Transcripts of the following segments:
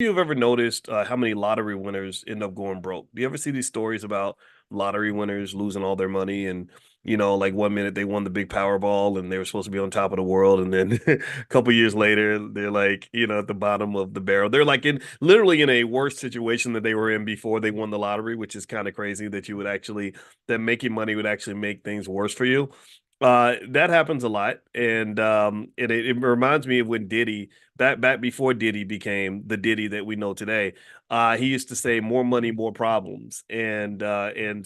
You've ever noticed how many lottery winners end up going broke? Do you ever see these stories about lottery winners losing all their money and like one minute they won the big Powerball and they were supposed to be on top of the world, and then a couple years later they're like, at the bottom of the barrel. They're like in literally in a worse situation that they were in before they won the lottery, which is kind of crazy that that making money would actually make things worse for you. That happens a lot, and it reminds me of when Diddy back before Diddy became the Diddy that we know today. He used to say, "More money, more problems," and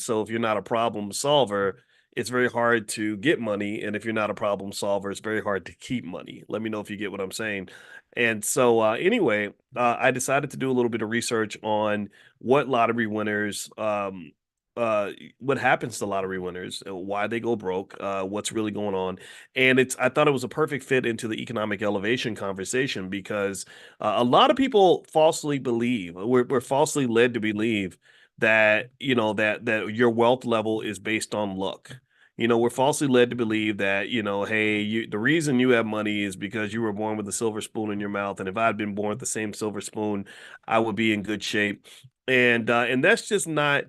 so if you're not a problem solver, it's very hard to get money, and if you're not a problem solver, it's very hard to keep money. Let me know if you get what I'm saying. And so, anyway, I decided to do a little bit of research on what lottery winners uh what happens to lottery winners, why they go broke, what's really going on. And I thought it was a perfect fit into the economic elevation conversation because a lot of people falsely believe, we're falsely led to believe that that your wealth level is based on luck. We're falsely led to believe that, hey, the reason you have money is because you were born with a silver spoon in your mouth, and if I'd been born with the same silver spoon, I would be in good shape. And that's just not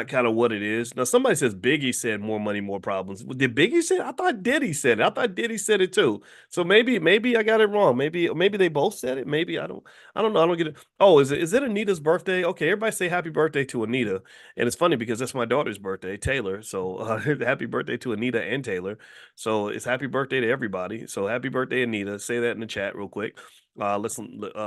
kind of what it is. Now, somebody says Biggie said more money, more problems. Did Biggie say it? I thought Diddy said it. I thought Diddy said it too. So maybe I got it wrong. Maybe they both said it. Maybe I don't know. I don't get it. Oh, is it Anita's birthday? Okay, everybody say happy birthday to Anita. And it's funny because that's my daughter's birthday, Taylor. So happy birthday to Anita and Taylor. So it's happy birthday to everybody. So happy birthday, Anita. Say that in the chat real quick. Let's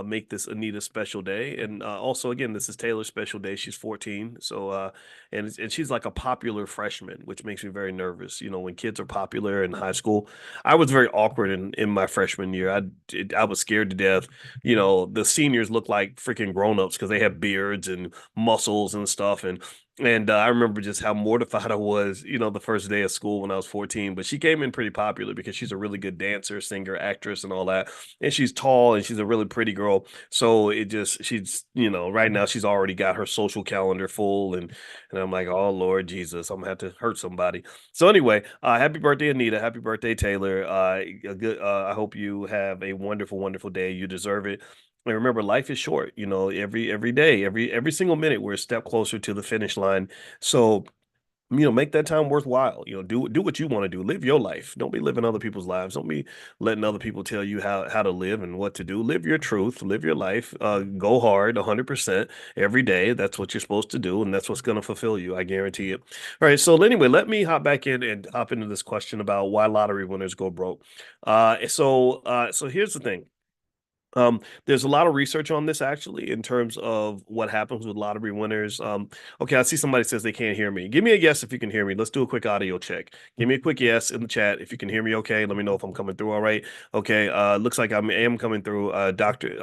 make this Anita special day. And also, again, this is Taylor's special day. She's 14. So and she's like a popular freshman, which makes me very nervous. When kids are popular in high school, I was very awkward in my freshman year. I was scared to death. The seniors look like freaking grown-ups because they have beards and muscles and stuff, and I remember just how mortified I was, the first day of school when I was 14. But she came in pretty popular because she's a really good dancer, singer, actress, and all that. And she's tall and she's a really pretty girl. So she's, right now she's already got her social calendar full. And I'm like, oh, Lord Jesus, I'm going to have to hurt somebody. So anyway, happy birthday, Anita. Happy birthday, Taylor. I hope you have a wonderful, wonderful day. You deserve it. And remember, life is short. Every day, every single minute, we're a step closer to the finish line. So, make that time worthwhile. Do what you want to do. Live your life. Don't be living other people's lives. Don't be letting other people tell you how to live and what to do. Live your truth. Live your life. Go hard 100% every day. That's what you're supposed to do, and that's what's going to fulfill you. I guarantee it. All right. So anyway, let me hop back in and hop into this question about why lottery winners go broke. So here's the thing. There's a lot of research on this actually in terms of what happens with lottery winners. Okay, I see somebody says they can't hear me. Give me a yes if you can hear me. Let's do a quick audio check. Give me a quick yes in the chat if you can hear me. Okay, let me know if I'm coming through. All right. Okay. Looks like am coming through. I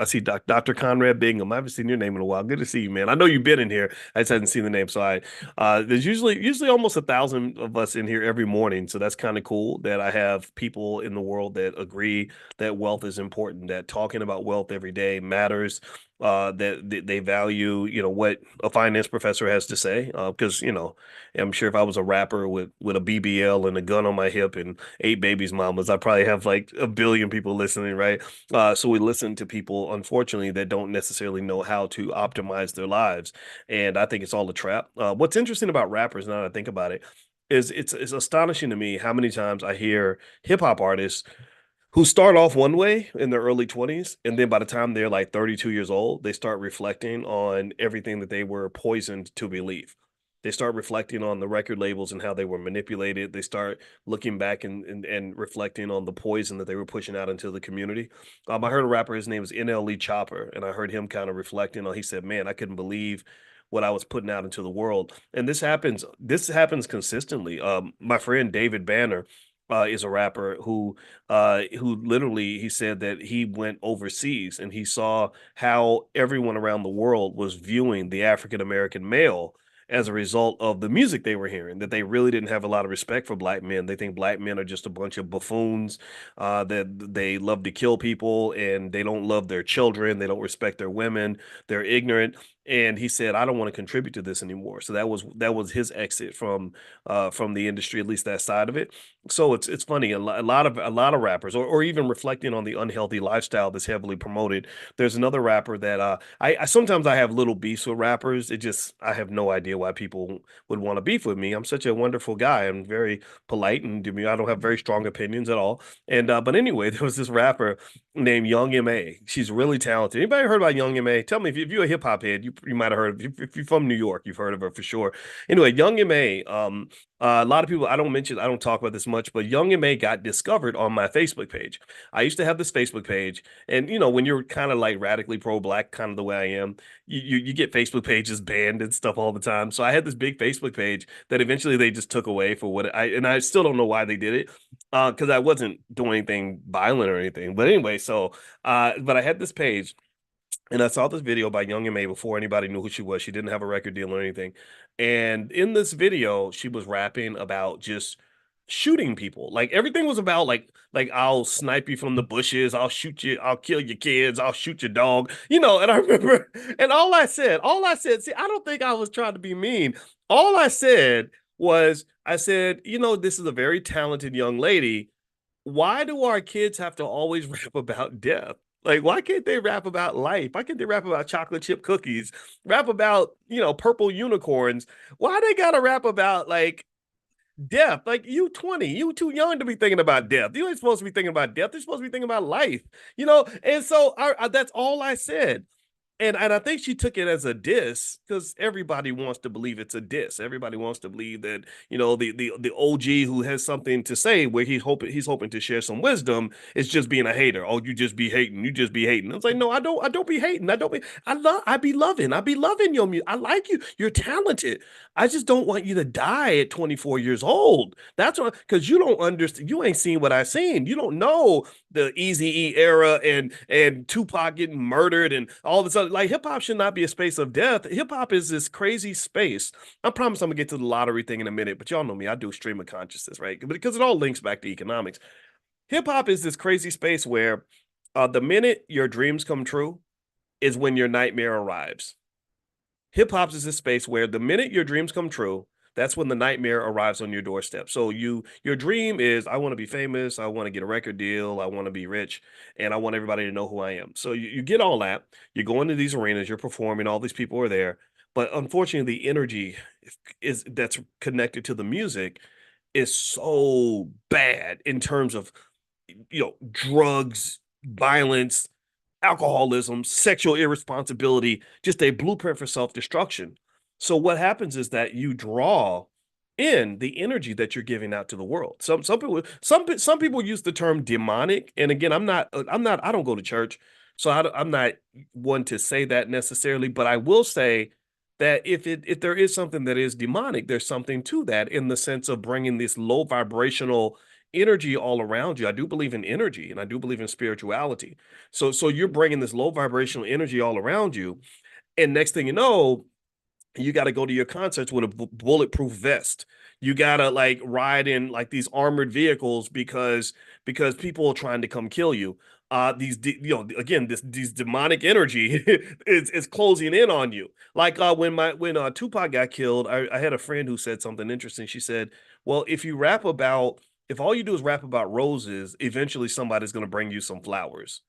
see Dr. Conrad Bingham. I haven't seen your name in a while. Good to see you, man. I know you've been in here. I just hadn't seen the name, so there's usually almost 1,000 of us in here every morning. So that's kind of cool that I have people in the world that agree that wealth is important, that talking about wealth every day matters, that they value, what a finance professor has to say. Because, I'm sure if I was a rapper with a BBL and a gun on my hip and 8 babies mamas, I probably have like a billion people listening, right? So we listen to people, unfortunately, that don't necessarily know how to optimize their lives. And I think it's all a trap. What's interesting about rappers, now that I think about it, is it's astonishing to me how many times I hear hip hop artists who start off one way in their early 20s, and then by the time they're like 32 years old, they start reflecting on everything that they were poisoned to believe. They start reflecting on the record labels and how they were manipulated. They start looking back and reflecting on the poison that they were pushing out into the community. I heard a rapper, his name is NLE Chopper, and I heard him kind of reflecting on, he said, man, I couldn't believe what I was putting out into the world. And this happens consistently. My friend David Banner is a rapper who literally, he said that he went overseas and he saw how everyone around the world was viewing the African American male as a result of the music they were hearing, that they really didn't have a lot of respect for black men. They think black men are just a bunch of buffoons, that they love to kill people and they don't love their children. They don't respect their women. They're ignorant. and he said, I don't want to contribute to this anymore. So that was his exit from the industry, at least that side of it. So it's funny, a lot of rappers, or even reflecting on the unhealthy lifestyle that's heavily promoted. There's another rapper that I sometimes I have little beefs with rappers. It just I have no idea why people would want to beef with me. I'm such a wonderful guy. I'm very polite and I don't have very strong opinions at all. And but anyway, there was this rapper named Young M.A. She's really talented. Anybody heard about Young M.A.? Tell me if you're a hip hop head, you might have heard of. If you're from New York, you've heard of her for sure. Anyway, Young M.A. A lot of people I don't talk about this much, but Young M.A. got discovered on my Facebook page. I used to have this Facebook page, and when you're kind of like radically pro-black, kind of the way I am, you get Facebook pages banned and stuff all the time. So I had this big Facebook page that eventually they just took away for I still don't know why they did it, because I wasn't doing anything violent or anything. But anyway, so but I had this page, and I saw this video by Young M.A. before anybody knew who she was. She didn't have a record deal or anything. And in this video, she was rapping about just shooting people. Like everything was about like I'll snipe you from the bushes, I'll shoot you, I'll kill your kids, I'll shoot your dog. And I remember, and all I said, see, I don't think I was trying to be mean. All I said was, I said, this is a very talented young lady. Why do our kids have to always rap about death? Like, why can't they rap about life? Why can't they rap about chocolate chip cookies? Rap about, purple unicorns? Why they gotta rap about like death? Like you 20, you too young to be thinking about death. You ain't supposed to be thinking about death. You're supposed to be thinking about life, And so that's all I said. And I think she took it as a diss because everybody wants to believe it's a diss. Everybody wants to believe that the OG who has something to say where he's hoping to share some wisdom is just being a hater. Oh, you just be hating. You just be hating. It's like, no, I don't be hating. I be loving your music. I like you. You're talented. I just don't want you to die at 24 years old. That's what, because you don't understand. You ain't seen what I seen. You don't know the Easy E era and Tupac getting murdered and all this other. Like hip hop should not be a space of death. Hip hop is this crazy space. I promise I'm gonna get to the lottery thing in a minute, but y'all know me. I do stream of consciousness, right? Because it all links back to economics. Hip hop is this crazy space where the minute your dreams come true is when your nightmare arrives. Hip hop is a space where the minute your dreams come true, that's when the nightmare arrives on your doorstep. So your dream is, I want to be famous, I want to get a record deal, I want to be rich, and I want everybody to know who I am. So you get all that, you go into these arenas, you're performing, all these people are there, but unfortunately the energy is that's connected to the music is so bad in terms of drugs, violence, alcoholism, sexual irresponsibility, just a blueprint for self-destruction. So what happens is that you draw in the energy that you're giving out to the world. Some people use the term demonic, and again, I don't go to church, so I'm not one to say that necessarily, but I will say that if there is something that is demonic, there's something to that in the sense of bringing this low vibrational energy all around you. I do believe in energy and I do believe in spirituality. So you're bringing this low vibrational energy all around you, and next thing you know, you got to go to your concerts with a bulletproof vest. You got to like ride in like these armored vehicles because people are trying to come kill you. Again, these demonic energy is closing in on you. Like when Tupac got killed, I had a friend who said something interesting. She said, well, if all you do is rap about roses, eventually somebody's going to bring you some flowers.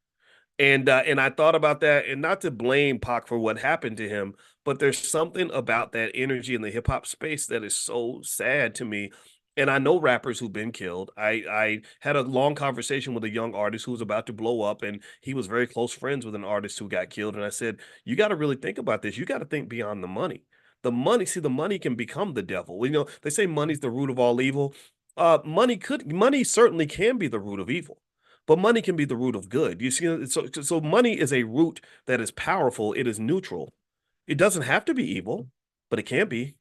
And I thought about that, and not to blame Pac for what happened to him, but there's something about that energy in the hip hop space that is so sad to me. And I know rappers who've been killed. I had a long conversation with a young artist who was about to blow up, and he was very close friends with an artist who got killed. And I said, you got to really think about this. You got to think beyond the money. The money can become the devil. They say money's the root of all evil. Money certainly can be the root of evil, but money can be the root of good. You see, so money is a root that is powerful. It is neutral. It doesn't have to be evil, but it can be.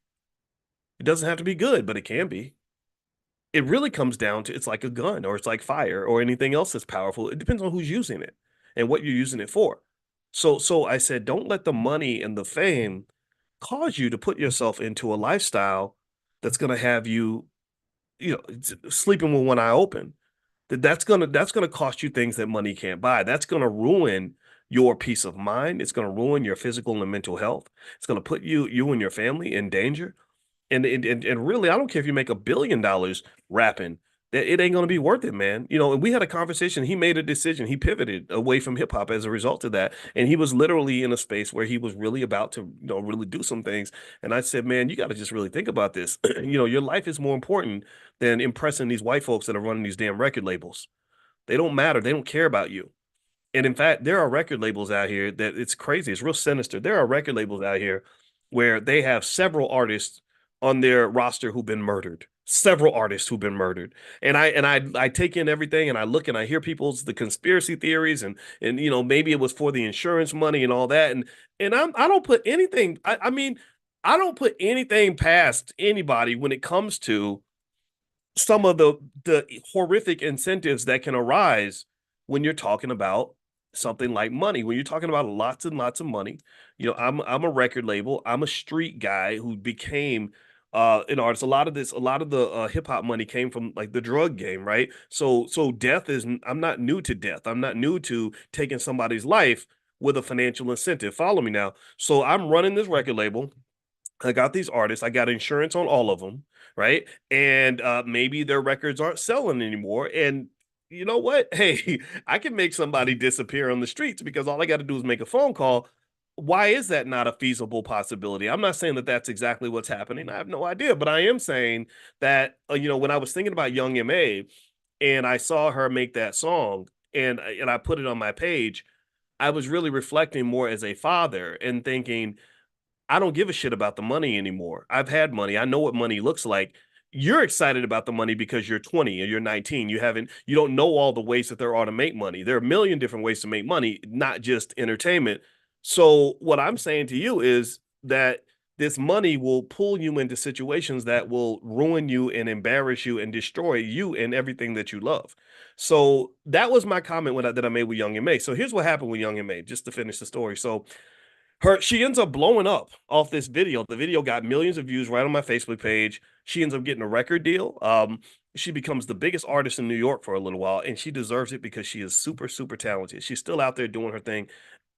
It doesn't have to be good, but it can be. It really comes down to, it's like a gun or it's like fire or anything else that's powerful. It depends on who's using it and what you're using it for. So I said, don't let the money and the fame cause you to put yourself into a lifestyle that's going to have you, sleeping with one eye open. That's gonna cost you things that money can't buy. That's gonna ruin your peace of mind. It's going to ruin your physical and mental health. It's going to put you and your family in danger. And really, I don't care if you make $1 billion rapping, that it ain't gonna be worth it, man. And we had a conversation. He made a decision. He pivoted away from hip hop as a result of that. And he was literally in a space where he was really about to, really do some things. And I said, man, you got to just really think about this. Your life is more important than impressing these white folks that are running these damn record labels. They don't matter. They don't care about you. And in fact, there are record labels out here that it's crazy. It's real sinister. There are record labels out here where they have several artists on their roster who've been murdered. Several artists who've been murdered. And I take in everything and I look and I hear the conspiracy theories and maybe it was for the insurance money and all that. And I don't put anything, I mean, I don't put anything past anybody when it comes to some of the horrific incentives that can arise when you're talking about something like money. When you're talking about lots and lots of money, I'm a record label. I'm a street guy who became an artist. A lot of the hip hop money came from like the drug game, right? So death is. I'm not new to death. I'm not new to taking somebody's life with a financial incentive. Follow me now. So I'm running this record label. I got these artists. I got insurance on all of them, right? And maybe their records aren't selling anymore. And you know what? Hey, I can make somebody disappear on the streets because all I got to do is make a phone call. Why is that not a feasible possibility? I'm not saying that that's exactly what's happening. I have no idea, but I am saying that when I was thinking about Young Ma and I saw her make that song and I put it on my page, I was really reflecting more as a father and thinking I don't give a shit about the money anymore. I've had money. I know what money looks like. You're excited about the money because you're 20 or you're 19. You don't know all the ways that there are to make money. There are a million different ways to make money, not just entertainment. So what I'm saying to you is that this money will pull you into situations that will ruin you and embarrass you and destroy you and everything that you love. So that was my comment that I made with Young Ma. So here's what happened with Young Ma, just to finish the story. So she ends up blowing up off this video. The video got millions of views right on my Facebook page. She ends up getting a record deal. She becomes the biggest artist in New York for a little while, and she deserves it because she is super, super talented. She's still out there doing her thing.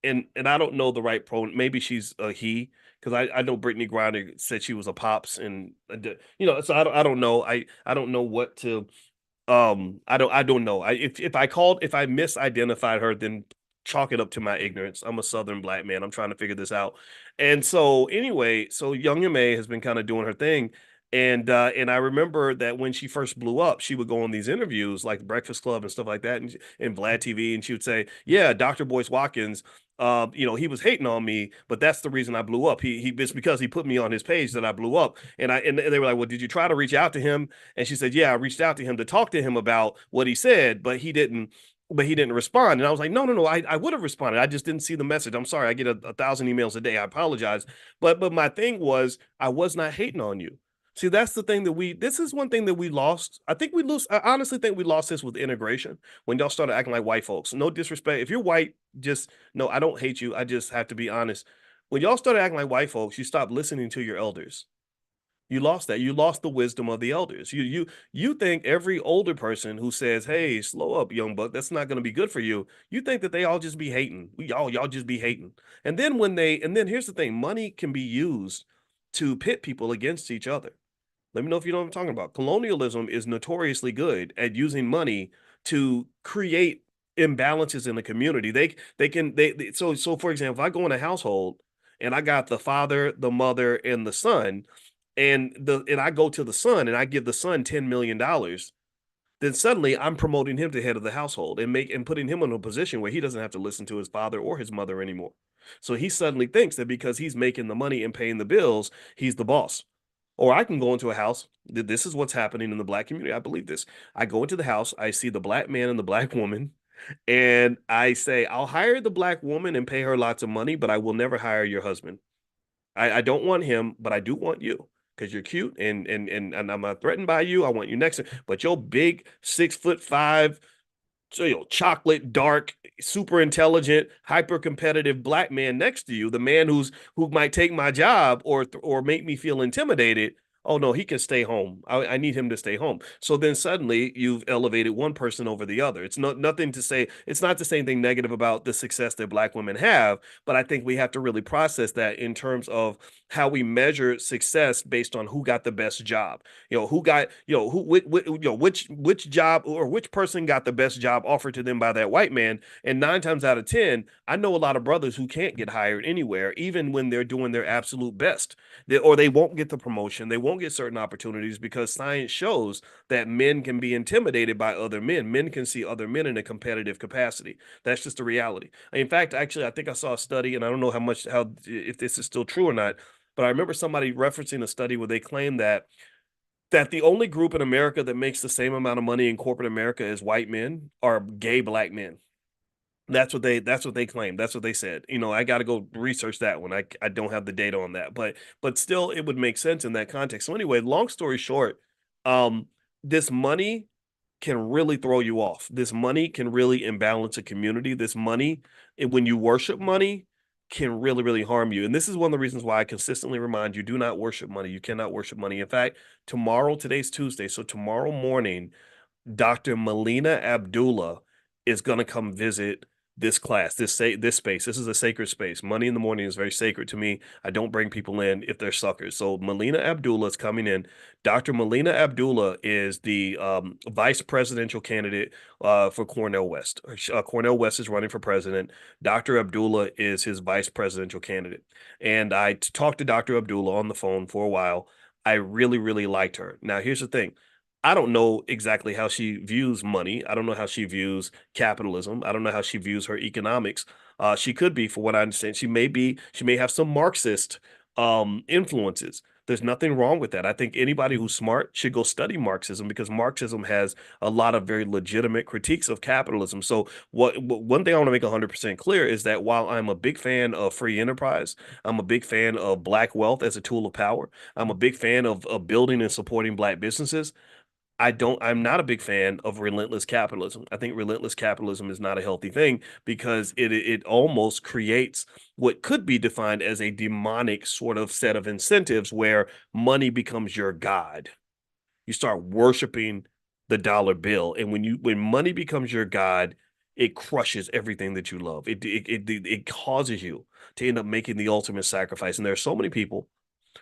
And I don't know the right maybe she's a he, because I know Brittany Griner said she was a pops, and so I don't know. I don't know what to I don't know. If I misidentified her, then chalk it up to my ignorance. I'm a Southern black man. I'm trying to figure this out. And so anyway, so Young Ma has been kind of doing her thing. And I remember that when she first blew up, she would go on these interviews like Breakfast Club and stuff like that, and Vlad TV, and she would say, "Yeah, Dr. Boyce Watkins, he was hating on me, but that's the reason I blew up. It's because he put me on his page that I blew up." And they were like, "Well, did you try to reach out to him?" And she said, "Yeah, I reached out to him to talk to him about what he said, but he didn't." Respond. And I was like, no, I would have responded. I just didn't see the message. I'm sorry. I get a thousand emails a day. I apologize. But my thing was, I was not hating on you. See, that's the thing this is one thing that we lost. I honestly think we lost this with integration when y'all started acting like white folks. No disrespect. If you're white, no, I don't hate you. I just have to be honest. When y'all started acting like white folks, you stopped listening to your elders. You lost that. You lost the wisdom of the elders. You think every older person who says, "Hey, slow up, young buck, that's not going to be good for you." You think that they all just be hating. Y'all just be hating. And then here's the thing, money can be used to pit people against each other. Let me know if you know what I'm talking about. Colonialism is notoriously good at using money to create imbalances in the community. So for example, if I go in a household and I got the father, the mother, and the son, and I go to the son and I give the son $10 million, then suddenly I'm promoting him to head of the household and putting him in a position where he doesn't have to listen to his father or his mother anymore. So he suddenly thinks that because he's making the money and paying the bills, he's the boss. Or I can go into a house. This is what's happening in the black community. I believe this. I go into the house, I see the black man and the black woman, and I say, I'll hire the black woman and pay her lots of money, but I will never hire your husband. I don't want him, but I do want you because you're cute and I'm not threatened by you. I want you next to, but your big 6'5", so chocolate dark, super intelligent, hyper competitive black man next to you, the man who might take my job or make me feel intimidated. Oh no, he can stay home. I need him to stay home. So then suddenly you've elevated one person over the other. It's not nothing to say. It's not to say anything negative about the success that Black women have, but I think we have to really process that in terms of how we measure success based on who got the best job. Who got, which job or which person got the best job offered to them by that white man. And 9 times out of 10, I know a lot of brothers who can't get hired anywhere, even when they're doing their absolute best, or they won't get the promotion, they won't get certain opportunities because science shows that men can be intimidated by other men. Men can see other men in a competitive capacity. That's just the reality. In fact, actually, I think I saw a study, and I don't know how if this is still true or not, but I remember somebody referencing a study where they claimed that the only group in America that makes the same amount of money in corporate America as white men are gay Black men. That's what they claim. That's what they said. I got to go research that one. I don't have the data on that, but still it would make sense in that context. So anyway, long story short, um this money can really throw you off. This money can really imbalance a community. This money, when you worship money, can really, really harm you. And this is one of the reasons why I consistently remind you, do not worship money. You cannot worship money. In fact, today's Tuesday, so tomorrow morning Dr. Melina Abdullah is going to come visit this class, this space. This is a sacred space. Money in the morning is very sacred to me. I don't bring people in if they're suckers. So Melina Abdullah is coming in. Dr. Melina Abdullah is the vice presidential candidate for Cornell West. Cornell West is running for president. Dr. Abdullah is his vice presidential candidate. And I talked to Dr. Abdullah on the phone for a while. I really, really liked her. Now, here's the thing. I don't know exactly how she views money. I don't know how she views capitalism. I don't know how she views her economics. She could be, for what I understand, she may have some Marxist influences. There's nothing wrong with that. I think anybody who's smart should go study Marxism because Marxism has a lot of very legitimate critiques of capitalism. So one thing I want to make 100% clear is that while I'm a big fan of free enterprise, I'm a big fan of Black wealth as a tool of power. I'm a big fan of building and supporting Black businesses. I'm not a big fan of relentless capitalism. I think relentless capitalism is not a healthy thing because it almost creates what could be defined as a demonic sort of set of incentives where money becomes your god. You start worshiping the dollar bill, and when money becomes your god, it crushes everything that you love. It causes you to end up making the ultimate sacrifice. And there are so many people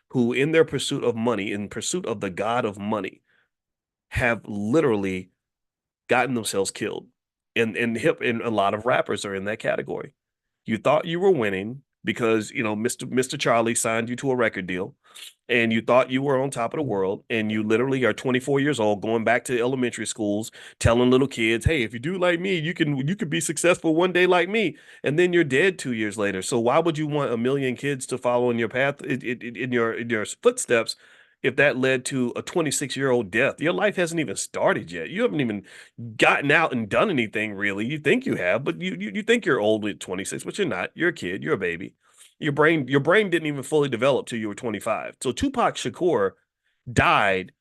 who, in their pursuit of money, in pursuit of the god of money, have literally gotten themselves killed. And a lot of rappers are in that category. You thought you were winning because Mr. Charlie signed you to a record deal, and you thought you were on top of the world, and you literally are 24 years old, going back to elementary schools, telling little kids, "Hey, if you do like me, you can be successful one day like me." And then you're dead 2 years later. So why would you want a million kids to follow in your path, in your footsteps? If that led to a 26-year-old death, your life hasn't even started yet. You haven't even gotten out and done anything really. You think you have, but you think you're old at 26, but you're not. You're a kid. You're a baby. Your brain didn't even fully develop till you were 25. So Tupac Shakur died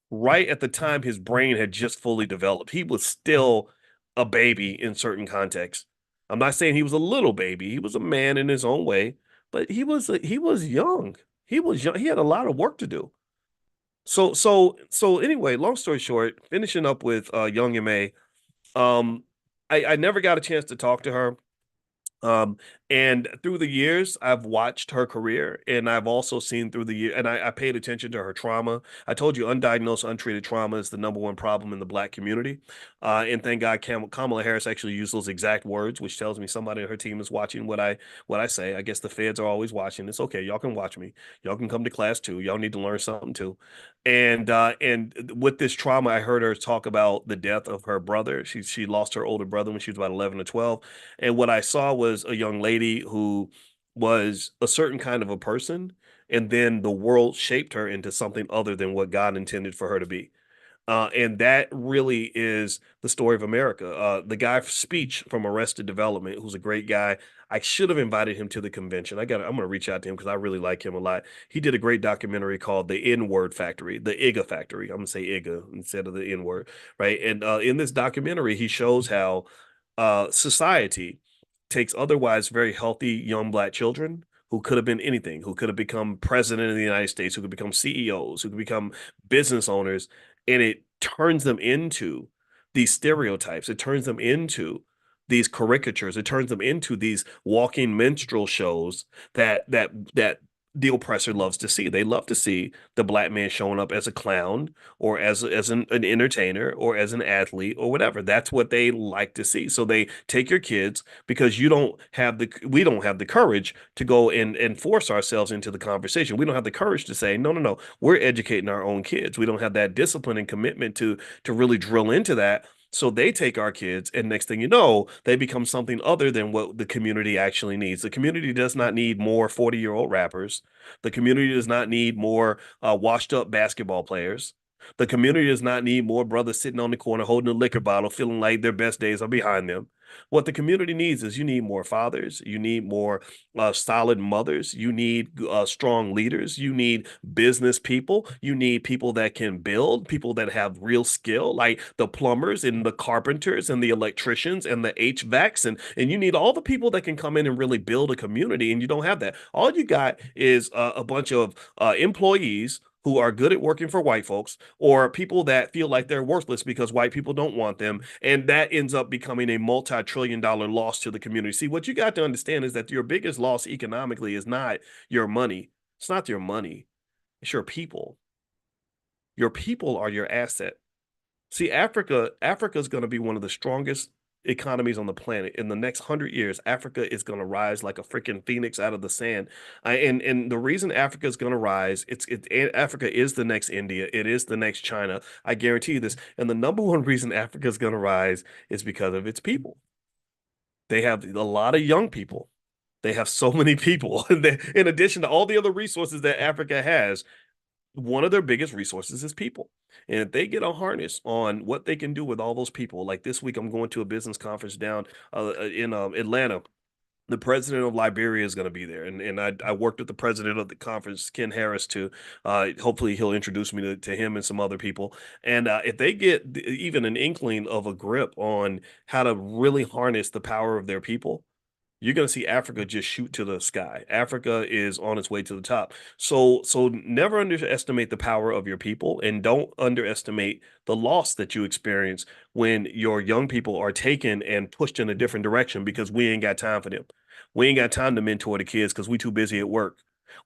right at the time his brain had just fully developed. He was still a baby in certain contexts. I'm not saying he was a little baby. He was a man in his own way, but he was young. He was young. He had a lot of work to do. So anyway, long story short, finishing up with Young Ma. Um, I never got a chance to talk to her. Um, and through the years, I've watched her career, and I've also seen through the year, and I paid attention to her trauma. I told you, undiagnosed, untreated trauma is the number one problem in the Black community. And thank God, Kamala Harris actually used those exact words, which tells me somebody on her team is watching what I say. I guess the feds are always watching. It's okay, y'all can watch me. Y'all can come to class too. Y'all need to learn something too. And with this trauma, I heard her talk about the death of her brother. She lost her older brother when she was about 11 or 12. And what I saw was a young lady who was a certain kind of a person, and then the world shaped her into something other than what God intended for her to be. And that really is the story of America. The guy Speech from Arrested Development, who's a great guy. I should have invited him to the convention. I'm gonna reach out to him because I really like him a lot. He did a great documentary called The N-Word Factory, the IGA Factory. I'm gonna say IGA instead of the N-word, right? And in this documentary, he shows how society takes otherwise very healthy young Black children, who could have been anything, who could have become president of the United States, who could become CEOs, who could become business owners, and it turns them into these stereotypes. It turns them into these caricatures. It turns them into these walking minstrel shows that the oppressor loves to see. They love to see the black man showing up as a clown or as an entertainer or as an athlete or whatever. That's what they like to see. So they take your kids because we don't have the courage to go and force ourselves into the conversation. We don't have the courage to say, no, no, no, we're educating our own kids. We don't have that discipline and commitment to really drill into that. So they take our kids, and next thing you know, they become something other than what the community actually needs. The community does not need more 40-year-old rappers. The community does not need more washed up basketball players. The community does not need more brothers sitting on the corner holding a liquor bottle, feeling like their best days are behind them. What the community needs is you need more fathers, you need more solid mothers, you need strong leaders, you need business people, you need people that can build, people that have real skill, like the plumbers and the carpenters and the electricians and the HVACs, and you need all the people that can come in and really build a community. And you don't have that. All you got is a bunch of employees who are good at working for white folks or people that feel like they're worthless because white people don't want them. And that ends up becoming a multi-trillion dollar loss to the community. See, what you got to understand is that your biggest loss economically is not your money. It's not your money. It's your people. Your people are your asset. See, Africa is going to be one of the strongest economies on the planet. In the next 100 years, Africa is going to rise like a freaking phoenix out of the sand. And the reason Africa is going to rise, Africa is the next India. It is the next China. I guarantee you this. And the number one reason Africa is going to rise is because of its people. They have a lot of young people. They have so many people. In addition to all the other resources that Africa has, one of their biggest resources is people. And if they get a harness on what they can do with all those people, like this week, I'm going to a business conference down in Atlanta. The president of Liberia is going to be there, and I worked with the president of the conference, Ken Harris, to hopefully he'll introduce me to him and some other people. And if they get even an inkling of a grip on how to really harness the power of their people, you're going to see Africa just shoot to the sky. Africa is on its way to the top. So never underestimate the power of your people, and don't underestimate the loss that you experience when your young people are taken and pushed in a different direction because we ain't got time for them. We ain't got time to mentor the kids because we too busy at work.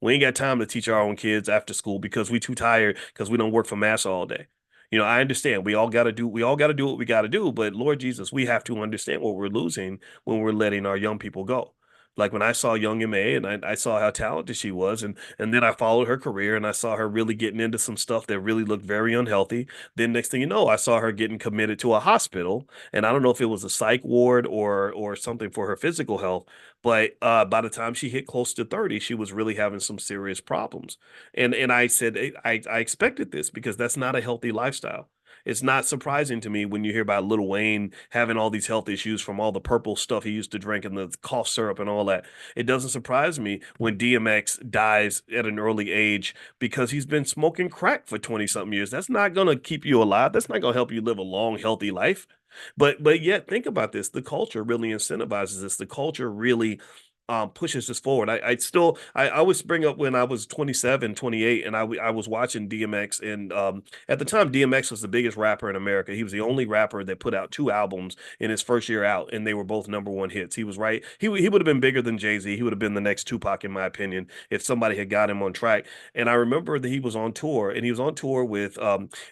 We ain't got time to teach our own kids after school because we too tired because we don't work for massa all day. I understand we all got to do what we got to do, but Lord Jesus, we have to understand what we're losing when we're letting our young people go. Like when I saw young MA and I saw how talented she was, and then I followed her career and I saw her really getting into some stuff that really looked very unhealthy. Then next thing you know, I saw her getting committed to a hospital, and I don't know if it was a psych ward or something for her physical health, but by the time she hit close to 30, she was really having some serious problems. And I said I expected this because that's not a healthy lifestyle. It's not surprising to me when you hear about Lil Wayne having all these health issues from all the purple stuff he used to drink and the cough syrup and all that. It doesn't surprise me when DMX dies at an early age because he's been smoking crack for 20 something years. That's not going to keep you alive. That's not going to help you live a long, healthy life. But yet think about this. The culture really incentivizes this. The culture really pushes this forward. I always bring up when I was 27, 28, and I was watching DMX, and at the time DMX was the biggest rapper in America. He was the only rapper that put out two albums in his first year out, and they were both number one hits. He was right. He would have been bigger than Jay-Z. He would have been the next Tupac in my opinion if somebody had got him on track. And I remember that he was on tour, and he was on tour with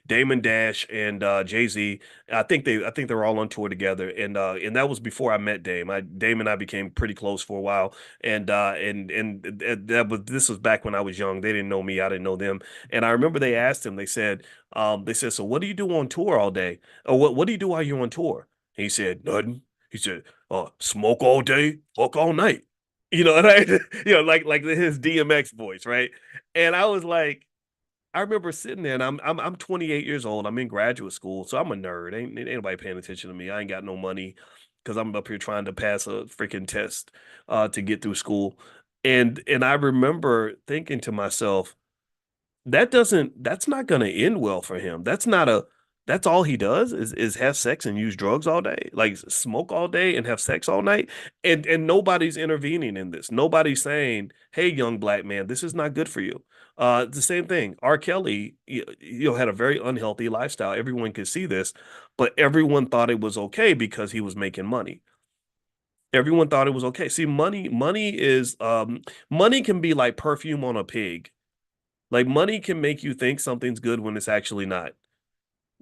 Damon Dash and Jay-Z. I think they were all on tour together, and that was before I met Dame. Dame and I became pretty close for a while, and this was back when I was young. They didn't know me, I didn't know them, and I remember they asked him. They said, so what do you do on tour all day, or what do you do while you're on tour? And he said nothing. He said, smoke all day, fuck all night. And like his DMX voice, right? And I was like. I remember sitting there, and I'm 28 years old. I'm in graduate school, so I'm a nerd. Ain't nobody paying attention to me. I ain't got no money because I'm up here trying to pass a freaking test to get through school. And I remember thinking to myself, that's not going to end well for him. That's all he does is have sex and use drugs all day, like smoke all day and have sex all night. And nobody's intervening in this. Nobody's saying, "Hey, young black man, this is not good for you." It's the same thing. R. Kelly, had a very unhealthy lifestyle. Everyone could see this, but everyone thought it was okay because he was making money. Everyone thought it was okay. See, money can be like perfume on a pig. Like money can make you think something's good when it's actually not.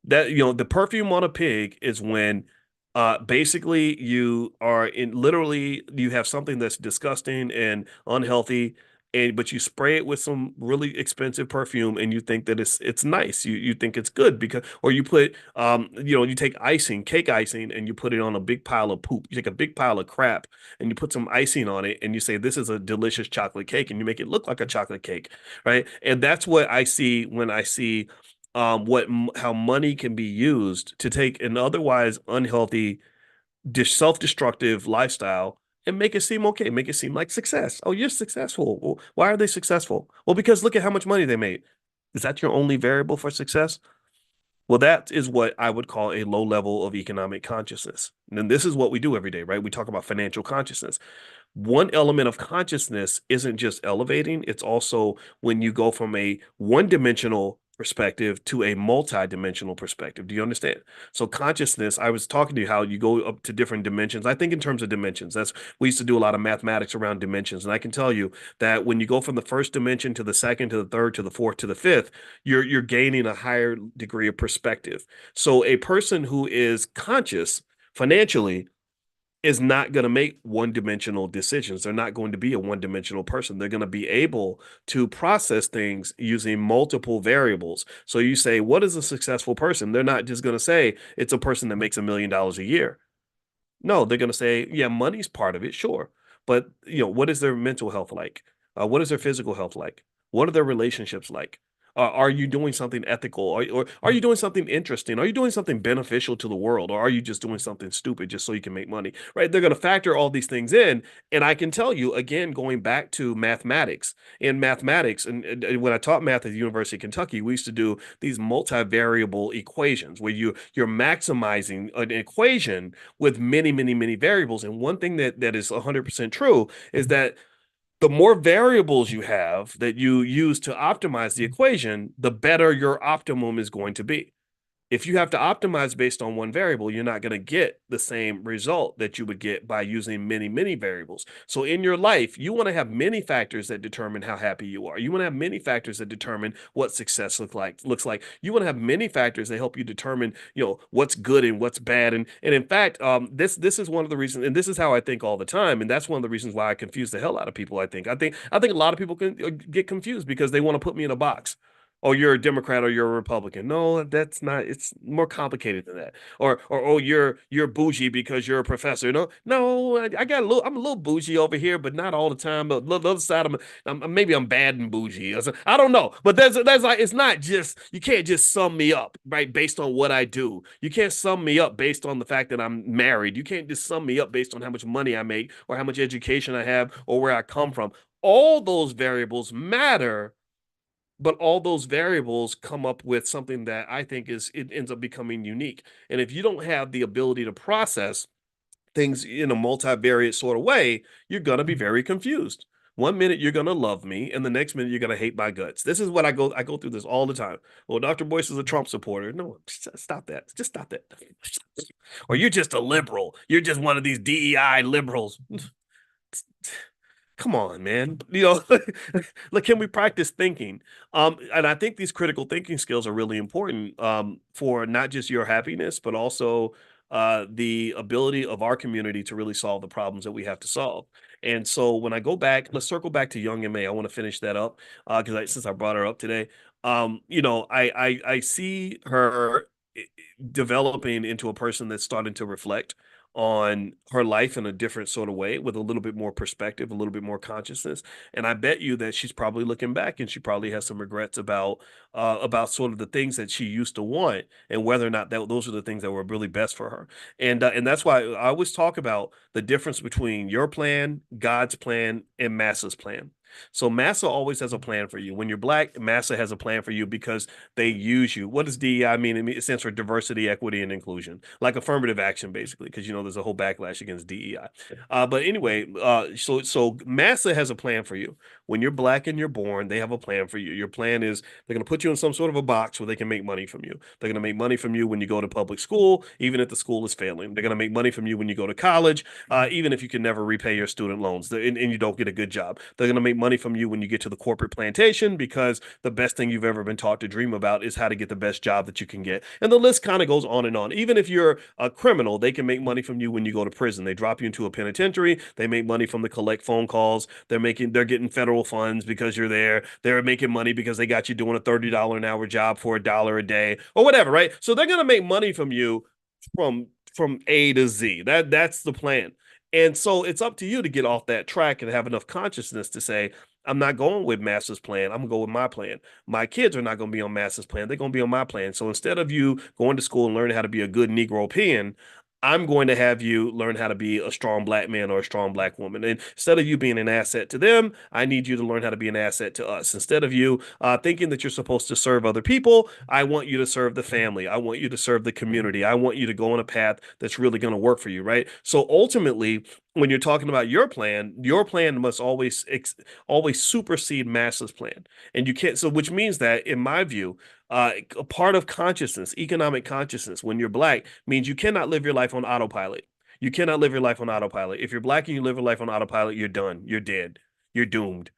That the perfume on a pig is when basically you are in literally you have something that's disgusting and unhealthy, and but you spray it with some really expensive perfume and you think that it's nice. You think it's good because, or you put you take icing, cake icing, and you put it on a big pile of poop. You take a big pile of crap and you put some icing on it and you say this is a delicious chocolate cake, and you make it look like a chocolate cake, right? And that's what I see when I see how money can be used to take an otherwise unhealthy, self-destructive lifestyle and make it seem okay, make it seem like success. Oh, you're successful. Well, why are they successful? Well, because look at how much money they made. Is that your only variable for success? Well, that is what I would call a low level of economic consciousness. And then this is what we do every day, right? We talk about financial consciousness. One element of consciousness isn't just elevating, it's also when you go from a one-dimensional perspective to a multi-dimensional perspective. Do you understand? So consciousness, I was talking to you how you go up to different dimensions. I think in terms of dimensions, that's we used to do a lot of mathematics around dimensions. And I can tell you that when you go from the first dimension to the second to the third to the fourth to the fifth, you're gaining a higher degree of perspective. So a person who is conscious financially is not going to make one-dimensional decisions. They're not going to be a one-dimensional person. They're going to be able to process things using multiple variables. So you say, what is a successful person? They're not just going to say it's a person that makes $1 million a year. No, they're going to say, yeah, money's part of it, sure. But, what is their mental health like? What is their physical health like? What are their relationships like? Are you doing something ethical? Or are you doing something interesting? Are you doing something beneficial to the world? Or are you just doing something stupid just so you can make money? Right? They're going to factor all these things in. And I can tell you, again, going back to mathematics, and when I taught math at the University of Kentucky, we used to do these multivariable equations where you're maximizing an equation with many, many, many variables. And one thing that is 100% true is that the more variables you have that you use to optimize the equation, the better your optimum is going to be. If you have to optimize based on one variable, you're not going to get the same result that you would get by using many, many variables. So in your life, you want to have many factors that determine how happy you are. You want to have many factors that determine what success looks like. You want to have many factors that help you determine, what's good and what's bad. And in fact, this is one of the reasons, and this is how I think all the time, and that's one of the reasons why I confuse the hell out of people. I think a lot of people can get confused because they want to put me in a box. Oh, you're a Democrat or you're a Republican. No, that's not. It's more complicated than that. Or oh, you're bougie because you're a professor. No, no, I got a little. I'm a little bougie over here, but not all the time. But the other side, maybe I'm bad and bougie. I don't know. But there's like it's not just you can't just sum me up right based on what I do. You can't sum me up based on the fact that I'm married. You can't just sum me up based on how much money I make or how much education I have or where I come from. All those variables matter, but all those variables come up with something that I think it ends up becoming unique. And if you don't have the ability to process things in a multivariate sort of way, you're going to be very confused. One minute you're going to love me, and the next minute you're going to hate my guts. This is what I go through this all the time. Well, Dr. Boyce is a Trump supporter. No, stop that. Just stop that. Or you're just a liberal. You're just one of these DEI liberals. Come on, man. Like, can we practice thinking? And I think these critical thinking skills are really important for not just your happiness, but also the ability of our community to really solve the problems that we have to solve. And so when I go back, let's circle back to Young MA. I want to finish that up because since I brought her up today, I see her developing into a person that's starting to reflect on her life in a different sort of way with a little bit more perspective, a little bit more consciousness. And I bet you that she's probably looking back and she probably has some regrets about sort of the things that she used to want and whether or not those are the things that were really best for her. And that's why I always talk about the difference between your plan, God's plan, and masses plan. So massa always has a plan for you. When you're black, massa has a plan for you because they use you. What does DEI mean? It stands for diversity, equity, and inclusion, like affirmative action, basically, because there's a whole backlash against DEI. But anyway, so massa has a plan for you. When you're black and you're born, they have a plan for you. Your plan is they're going to put you in some sort of a box where they can make money from you. They're going to make money from you when you go to public school, even if the school is failing. They're going to make money from you when you go to college, even if you can never repay your student loans and you don't get a good job. They're going to make money from you when you get to the corporate plantation because the best thing you've ever been taught to dream about is how to get the best job that you can get. And the list kind of goes on and on. Even if you're a criminal, they can make money from you when you go to prison. They drop you into a penitentiary. They make money from the collect phone calls. They're getting federal funds because you're there. They're making money because they got you doing a $30 an hour job for $1 a day or whatever, right? So they're going to make money from you from A to Z. That's the plan. And so it's up to you to get off that track and have enough consciousness to say, I'm not going with Master's plan. I'm gonna go with my plan. My kids are not gonna be on Master's plan. They're gonna be on my plan. So instead of you going to school and learning how to be a good Negro peon, I'm going to have you learn how to be a strong black man or a strong black woman. And instead of you being an asset to them, I need you to learn how to be an asset to us. Instead of you thinking that you're supposed to serve other people, I want you to serve the family. I want you to serve the community. I want you to go on a path that's really going to work for you, right? So ultimately, when you're talking about your plan must always supersede Mass's plan, and you can't. So, which means that, in my view, a part of consciousness, economic consciousness, when you're black, means you cannot live your life on autopilot. You cannot live your life on autopilot. If you're black and you live your life on autopilot, you're done. You're dead. You're doomed.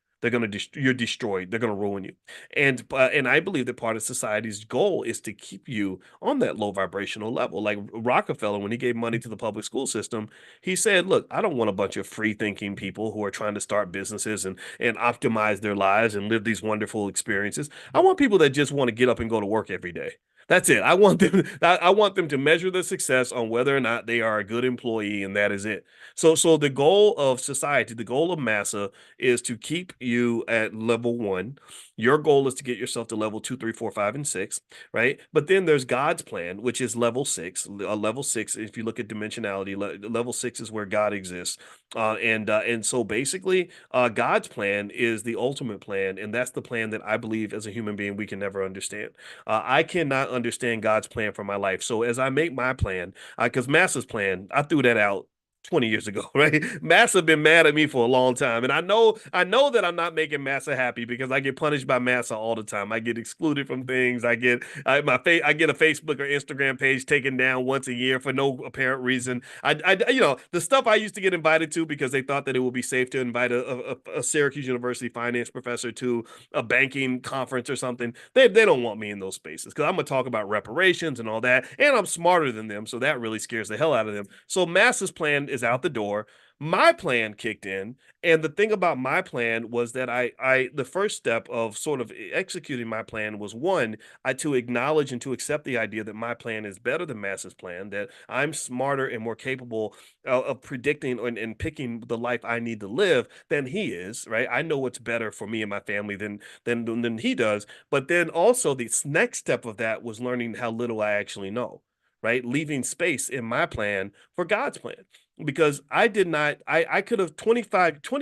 You're destroyed. They're gonna ruin you. And I believe that part of society's goal is to keep you on that low vibrational level. Like Rockefeller, when he gave money to the public school system, he said, "Look, I don't want a bunch of free thinking people who are trying to start businesses and optimize their lives and live these wonderful experiences. I want people that just want to get up and go to work every day." That's it. I want them. I want them to measure their success on whether or not they are a good employee, and that is it. So the goal of society, the goal of massa, is to keep you at level one. Your goal is to get yourself to level two, three, four, five, and six, right? But then there's God's plan, which is level six. Level six, if you look at dimensionality, level six is where God exists. And so basically, God's plan is the ultimate plan, and that's the plan that I believe as a human being we can never understand. I cannot understand God's plan for my life. So as I make my plan, because Massa's plan, I threw that out 20 years ago, right? Massa been mad at me for a long time. And I know that I'm not making Massa happy because I get punished by Massa all the time. I get excluded from things. I get a Facebook or Instagram page taken down once a year for no apparent reason. The stuff I used to get invited to because they thought that it would be safe to invite a Syracuse University finance professor to a banking conference or something. They don't want me in those spaces because I'm gonna talk about reparations and all that, and I'm smarter than them, so that really scares the hell out of them. So Massa's plan is out the door. My plan kicked in, and the thing about my plan was that the first step of sort of executing my plan was one, I to acknowledge and to accept the idea that my plan is better than Mass's plan, that I'm smarter and more capable of predicting and picking the life I need to live than he is, right? I know what's better for me and my family than he does. But then also the next step of that was learning how little I actually know, right? Leaving space in my plan for God's plan. Because I did not, I could have 20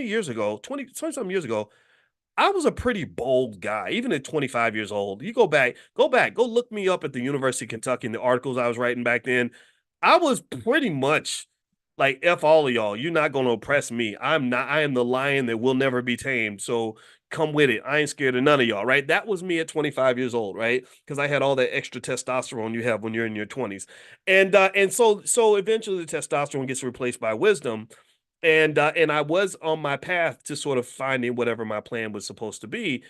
years ago, 20 something years ago, I was a pretty bold guy, even at 25 years old. You go look me up at the University of Kentucky in the articles I was writing back then. I was pretty much like F all of y'all. You're not gonna oppress me. I am the lion that will never be tamed. So come with it. I ain't scared of none of y'all, right? That was me at 25 years old, right? Because I had all that extra testosterone you have when you're in your 20s. And so eventually the testosterone gets replaced by wisdom, and I was on my path to sort of finding whatever my plan was supposed to be.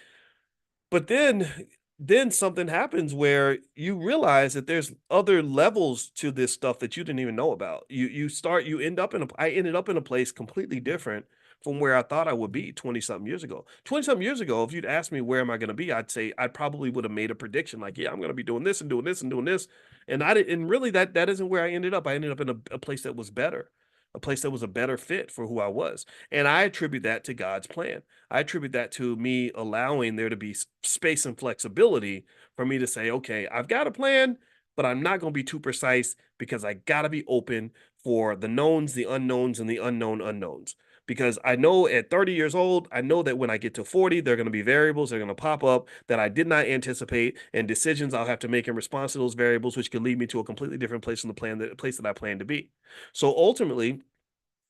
But then something happens where you realize that there's other levels to this stuff that you didn't even know about. You end up in a I ended up in a place completely different from where I thought I would be 20 something years ago. 20 something years ago, if you'd asked me where am I going to be, I'd say I probably would have made a prediction like, yeah, I'm going to be doing this and doing this and doing this. And I didn't and really that isn't where I ended up. I ended up in a place that was better. A place that was a better fit for who I was. And I attribute that to God's plan. I attribute that to me allowing there to be space and flexibility for me to say, okay, I've got a plan, but I'm not going to be too precise because I got to be open for the knowns, the unknowns, and the unknown unknowns. because I know at 30 years old, I know that when I get to 40, there are going to be variables that are going to pop up that I did not anticipate, and decisions I'll have to make in response to those variables, which could lead me to a completely different place in the plan, the place that I plan to be. So ultimately,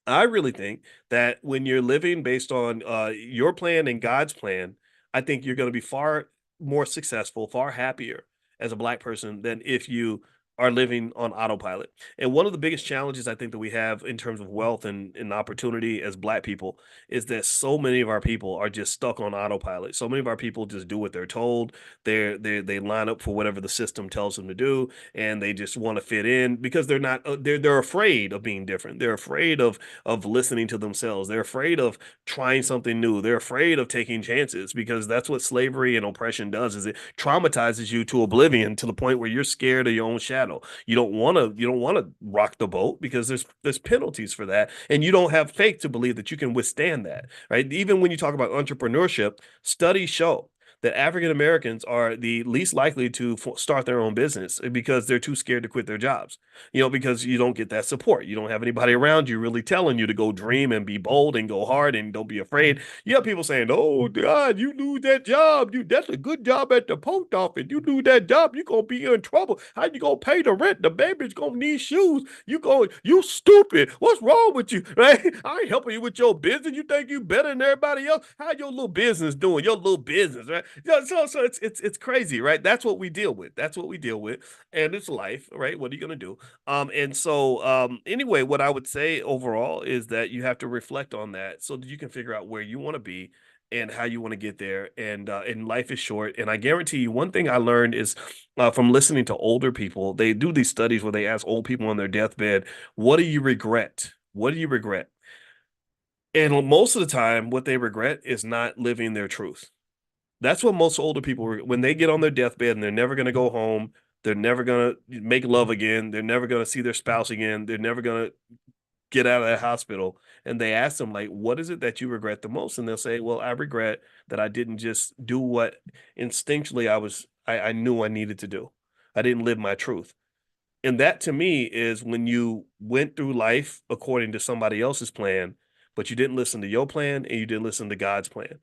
I really think that when you're living based on your plan and God's plan, I think you're going to be far more successful, far happier as a Black person than if you are living on autopilot. And one of the biggest challenges I think that we have in terms of wealth and opportunity as Black people is that so many of our people are just stuck on autopilot. So many of our people just do what they're told. They line up for whatever the system tells them to do, and they just want to fit in because they're not they're afraid of being different. They're afraid of listening to themselves. They're afraid of trying something new. They're afraid of taking chances because that's what slavery and oppression does, is it traumatizes you to oblivion to the point where you're scared of your own shadow. You don't want to rock the boat because there's penalties for that, and you don't have faith to believe that you can withstand that, right? Even when you talk about entrepreneurship, studies show that African Americans are the least likely to start their own business because they're too scared to quit their jobs. Because you don't get that support. You don't have anybody around you really telling you to go dream and be bold and go hard and don't be afraid. You have people saying, "Oh God, you lose that job. That's a good job at the post office. You lose that job, you gonna be in trouble. How you gonna pay the rent? The baby's gonna need shoes. You stupid. What's wrong with you? Right? I ain't helping you with your business. You think you better than everybody else? How your little business doing? Your little business, right? So it's crazy, right? That's what we deal with. That's what we deal with, and it's life, right? What are you gonna do? Anyway, what I would say overall is that you have to reflect on that so that you can figure out where you want to be and how you want to get there. And life is short. And I guarantee you, one thing I learned is from listening to older people. They do these studies where they ask old people on their deathbed, "What do you regret? What do you regret?" And most of the time, what they regret is not living their truth. That's what most older people, when they get on their deathbed and they're never going to go home, they're never going to make love again, they're never going to see their spouse again, they're never going to get out of that hospital. And they ask them, like, what is it that you regret the most? And they'll say, well, I regret that I didn't just do what instinctually I knew I needed to do. I didn't live my truth. And that to me is when you went through life according to somebody else's plan, but you didn't listen to your plan and you didn't listen to God's plan.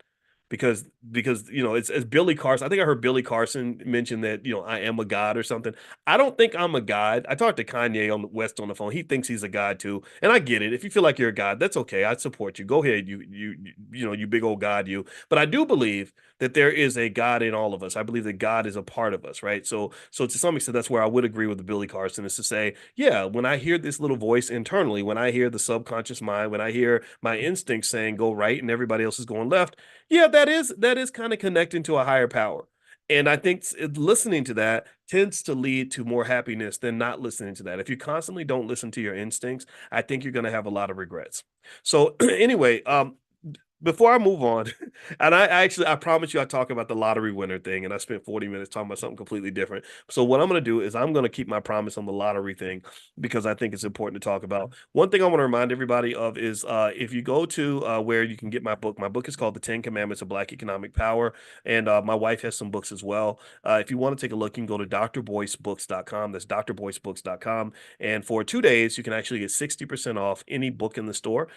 Because it's Billy Carson. I think I heard Billy Carson mention that, I am a god or something. I don't think I'm a god. I talked to Kanye on the West on the phone. He thinks he's a god too. And I get it. If you feel like you're a god, that's okay. I support you. Go ahead, you big old god you. But I do believe that there is a God in all of us. I believe that God is a part of us, right? So to some extent, that's where I would agree with the Billy Carson, is to say, yeah, when I hear this little voice internally, when I hear the subconscious mind, when I hear my instincts saying go right and everybody else is going left, yeah, that is kind of connecting to a higher power. And I think listening to that tends to lead to more happiness than not listening to that. If you constantly don't listen to your instincts, I think you're going to have a lot of regrets. So anyway, before I move on, and I promise you I talk about the lottery winner thing, and I spent 40 minutes talking about something completely different. So what I'm going to do is I'm going to keep my promise on the lottery thing because I think it's important to talk about. One thing I want to remind everybody of is if you go to where you can get my book is called The 10 Commandments of Black Economic Power, and my wife has some books as well. If you want to take a look, you can go to drboycebooks.com. That's drboycebooks.com. And for 2 days, you can actually get 60% off any book in the store.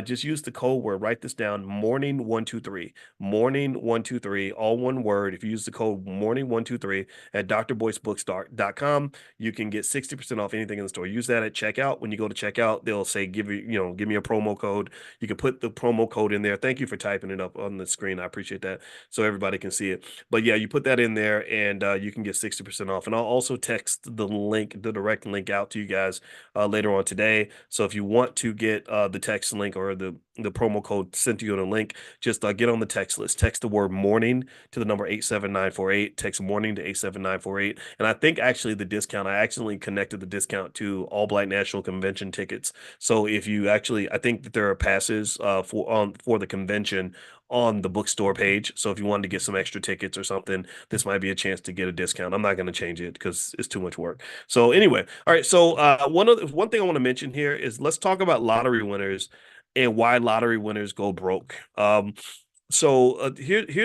Just use the code word, write this down, morning123, morning123, all one word. If you use the code morning123 at drboycebooks.com, you can get 60% off anything in the store. Use that at checkout. When you go to checkout, they'll say, give me a promo code. You can put the promo code in there. Thank you for typing it up on the screen. I appreciate that so everybody can see it. But yeah, you put that in there and you can get 60% off. And I'll also text the direct link out to you guys later on today. So if you want to get the text link or the promo code sent to you on a link, just get on the text list. Text the word morning to the number 87948. Text morning to 87948. And I think actually I accidentally connected the discount to All Black National Convention tickets. So if you I think that there are passes for the convention on the bookstore page. So if you wanted to get some extra tickets or something, this might be a chance to get a discount. I'm not going to change it because it's too much work. So anyway, all right. So one thing I want to mention here is let's talk about lottery winners and why lottery winners go broke. Here's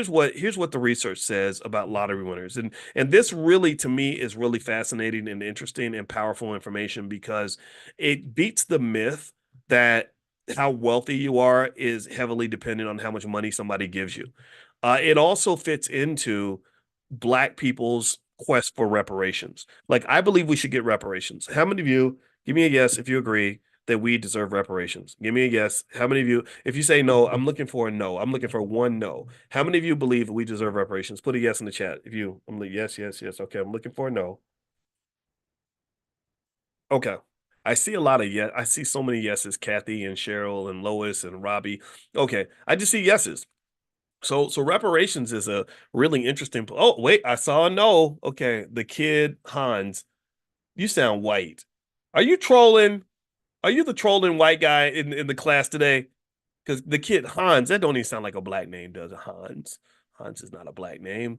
what the research says about lottery winners, and this really to me is really fascinating and interesting and powerful information because it beats the myth that how wealthy you are is heavily dependent on how much money somebody gives you. It also fits into Black people's quest for reparations. Like, I believe we should get reparations. How many of you, give me a yes if you agree that we deserve reparations? Give me a yes. How many of you, if you say no, I'm looking for a no. I'm looking for one no. How many of you believe we deserve reparations? Put a yes in the chat. If you, I'm like, yes, yes, yes. Okay, I'm looking for a no. Okay. I see a lot of yes. I see so many yeses, Kathy and Cheryl and Lois and Robbie. Okay. I just see yeses. So reparations is a really interesting. Oh, wait, I saw a no. Okay. The kid Hans, you sound white. Are you trolling? Are you the trolling white guy in the class today? Because the kid Hans, that don't even sound like a black name, does it? Hans. Hans is not a black name.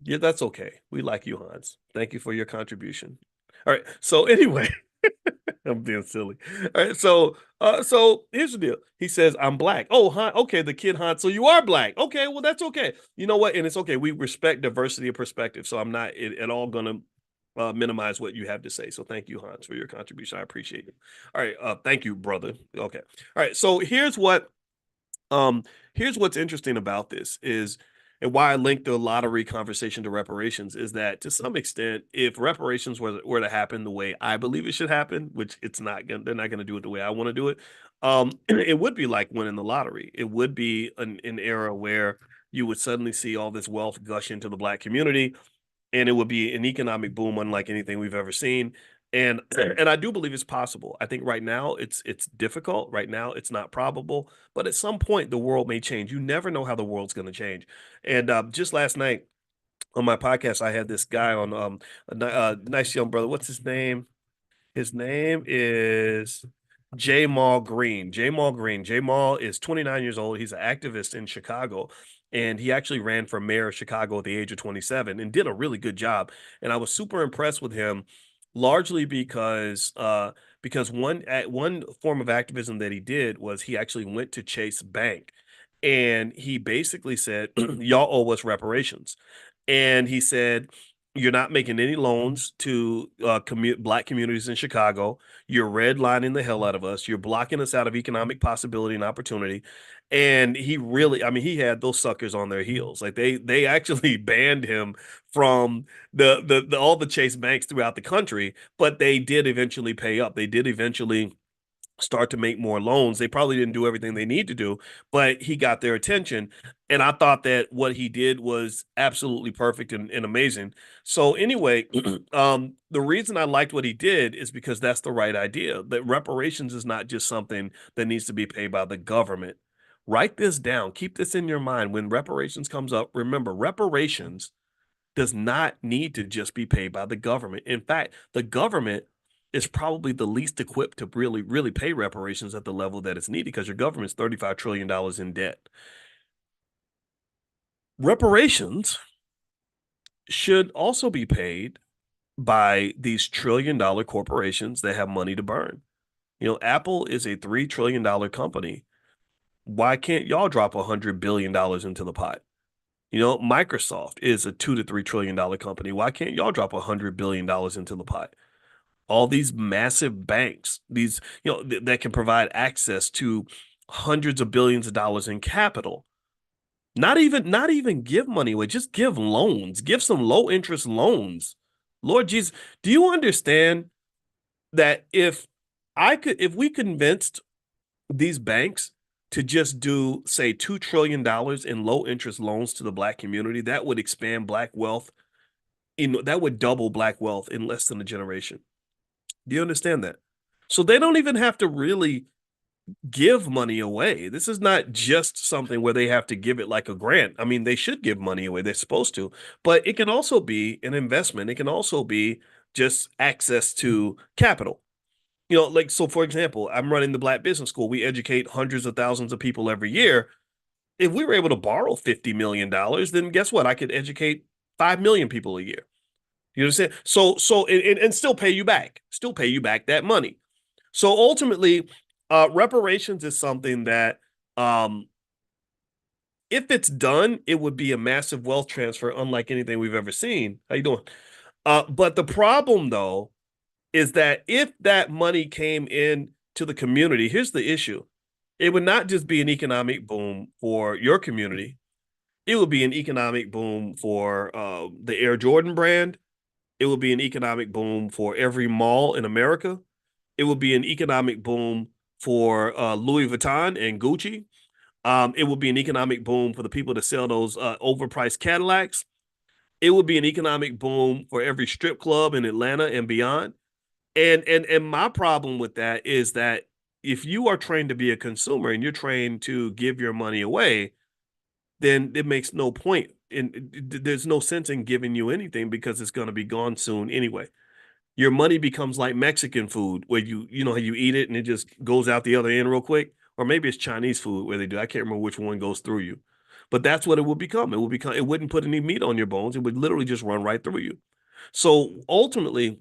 Yeah, that's okay. We like you, Hans. Thank you for your contribution. All right. So anyway, I'm being silly. All right, so here's the deal. He says, "I'm black." Oh, Han, okay, the kid Han. So you are black. Okay, well that's okay. You know what? And it's okay. We respect diversity of perspective. So I'm not at all gonna minimize what you have to say. So thank you, Hans, for your contribution. I appreciate it. All right, thank you, brother. Okay. All right. So um, here's what's interesting about this is, and why I linked the lottery conversation to reparations is that to some extent, if reparations were to happen the way I believe it should happen, which it's not gonna, they're not gonna do it the way I want to do it. It would be like winning the lottery. It would be an era where you would suddenly see all this wealth gush into the black community, and it would be an economic boom unlike anything we've ever seen. And and I do believe it's possible. I think right now it's difficult. Right now it's not probable, but at some point the world may change. You never know how the world's going to change. And just last night on my podcast, I had this guy on, nice young brother. What's his name? His name is J. Mall Green. J. Mall Green. J. Mall is 29 years old. He's an activist in Chicago. And he actually ran for mayor of Chicago at the age of 27 and did a really good job. And I was super impressed with him, largely because one form of activism that he did was he actually went to Chase Bank and he basically said, "Y'all owe us reparations." And he said, "You're not making any loans to black communities in Chicago. You're redlining the hell out of us. You're blocking us out of economic possibility and opportunity." And he really, I mean, he had those suckers on their heels. Like they actually banned him from the all the Chase banks throughout the country, but they did eventually pay up. They did eventually start to make more loans. They probably didn't do everything they need to do, but he got their attention. And I thought that what he did was absolutely perfect and amazing. So anyway, the reason I liked what he did is because that's the right idea. That reparations is not just something that needs to be paid by the government. Write this down. Keep this in your mind. When reparations comes up, remember reparations does not need to just be paid by the government. In fact, the government is probably the least equipped to really, really pay reparations at the level that it's needed because your government's $35 trillion in debt. Reparations should also be paid by these $1 trillion corporations that have money to burn. You know, Apple is a $3 trillion company. Why can't y'all drop $100 billion into the pot? You know, Microsoft is a $2 to $3 trillion company. Why can't y'all drop $100 billion into the pot? All these massive banks, these, that can provide access to hundreds of billions of dollars in capital. Not even give money away, just give loans, give some low interest loans. Lord Jesus, do you understand that if we convinced these banks to just do, say, $2 trillion in low interest loans to the black community, that would expand black wealth. That would double black wealth in less than a generation. Do you understand that? So they don't even have to really give money away. This is not just something where they have to give it like a grant. I mean, they should give money away. They're supposed to, but it can also be an investment. It can also be just access to capital. Like, so for example, I'm running the Black Business School. We educate hundreds of thousands of people every year. If we were able to borrow $50 million, then guess what? I could educate 5 million people a year. You understand? So and still pay you back that money. So ultimately, reparations is something that, um, if it's done, it would be a massive wealth transfer, unlike anything we've ever seen. How you doing? But the problem, though, is that if that money came in to the community, here's the issue. It would not just be an economic boom for your community. It would be an economic boom for the Air Jordan brand. It would be an economic boom for every mall in America. It would be an economic boom for Louis Vuitton and Gucci. It would be an economic boom for the people that sell those overpriced Cadillacs. It would be an economic boom for every strip club in Atlanta and beyond. And my problem with that is that if you are trained to be a consumer and you're trained to give your money away, then it makes no point. And there's no sense in giving you anything because it's going to be gone soon anyway. Your money becomes like Mexican food where you know how you eat it and it just goes out the other end real quick, or maybe it's Chinese food where they do. I can't remember which one goes through you, but that's what it would become. It would become. It wouldn't put any meat on your bones. It would literally just run right through you. So ultimately,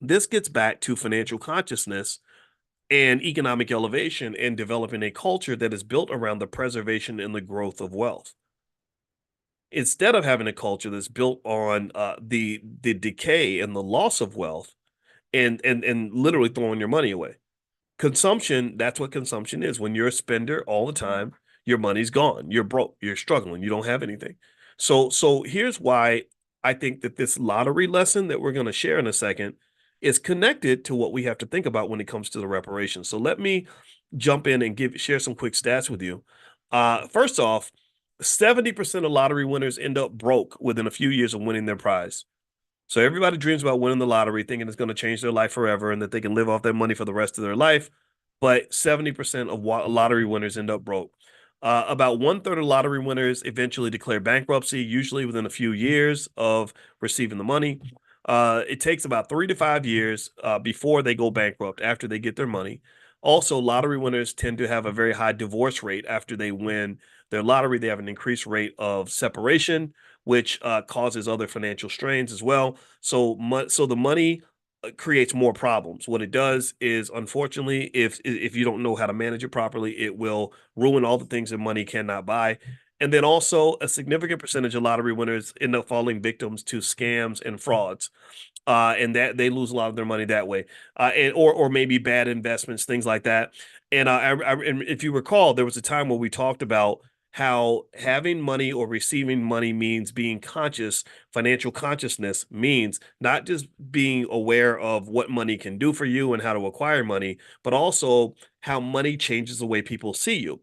this gets back to financial consciousness and economic elevation and developing a culture that is built around the preservation and the growth of wealth instead of having a culture that's built on the decay and the loss of wealth and literally throwing your money away. Consumption, that's what consumption is. When you're a spender all the time, your money's gone. You're broke. You're struggling. You don't have anything. So here's why I think that this lottery lesson that we're going to share in a second is connected to what we have to think about when it comes to the reparations. So let me jump in and share some quick stats with you. First off, 70% of lottery winners end up broke within a few years of winning their prize. So everybody dreams about winning the lottery, thinking it's going to change their life forever and that they can live off their money for the rest of their life. But 70% of lottery winners end up broke. About one third of lottery winners eventually declare bankruptcy, usually within a few years of receiving the money. It takes about 3 to 5 years before they go bankrupt after they get their money. Also, lottery winners tend to have a very high divorce rate after they win their lottery. They have an increased rate of separation, which causes other financial strains as well. So the money creates more problems. What it does is, unfortunately, if you don't know how to manage it properly, it will ruin all the things that money cannot buy. And then also, a significant percentage of lottery winners end up falling victims to scams and frauds, and that they lose a lot of their money that way, and or maybe bad investments, things like that. And and if you recall, there was a time where we talked about how having money or receiving money means being conscious. Financial consciousness means not just being aware of what money can do for you and how to acquire money, but also how money changes the way people see you.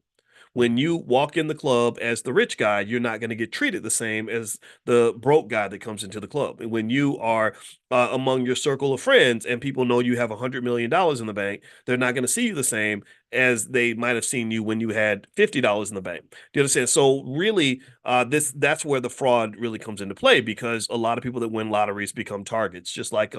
When you walk in the club as the rich guy, you're not going to get treated the same as the broke guy that comes into the club. And when you are among your circle of friends and people know you have $100 million in the bank, they're not going to see you the same as they might have seen you when you had $50 in the bank. Do you understand? So really, that's where the fraud really comes into play because a lot of people that win lotteries become targets, just like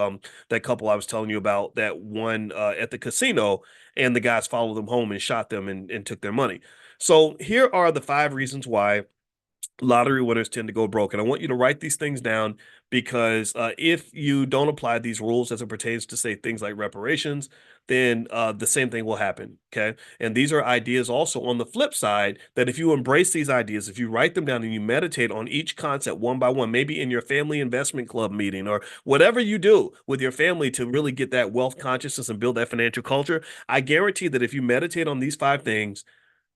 that couple I was telling you about that won at the casino, and the guys followed them home and shot them and took their money. So here are the 5 reasons why lottery winners tend to go broke. And I want you to write these things down because if you don't apply these rules as it pertains to, say, things like reparations, then the same thing will happen. Okay. And these are ideas also on the flip side that if you embrace these ideas, if you write them down and you meditate on each concept one by one, maybe in your family investment club meeting or whatever you do with your family to really get that wealth consciousness and build that financial culture, I guarantee that if you meditate on these 5 things,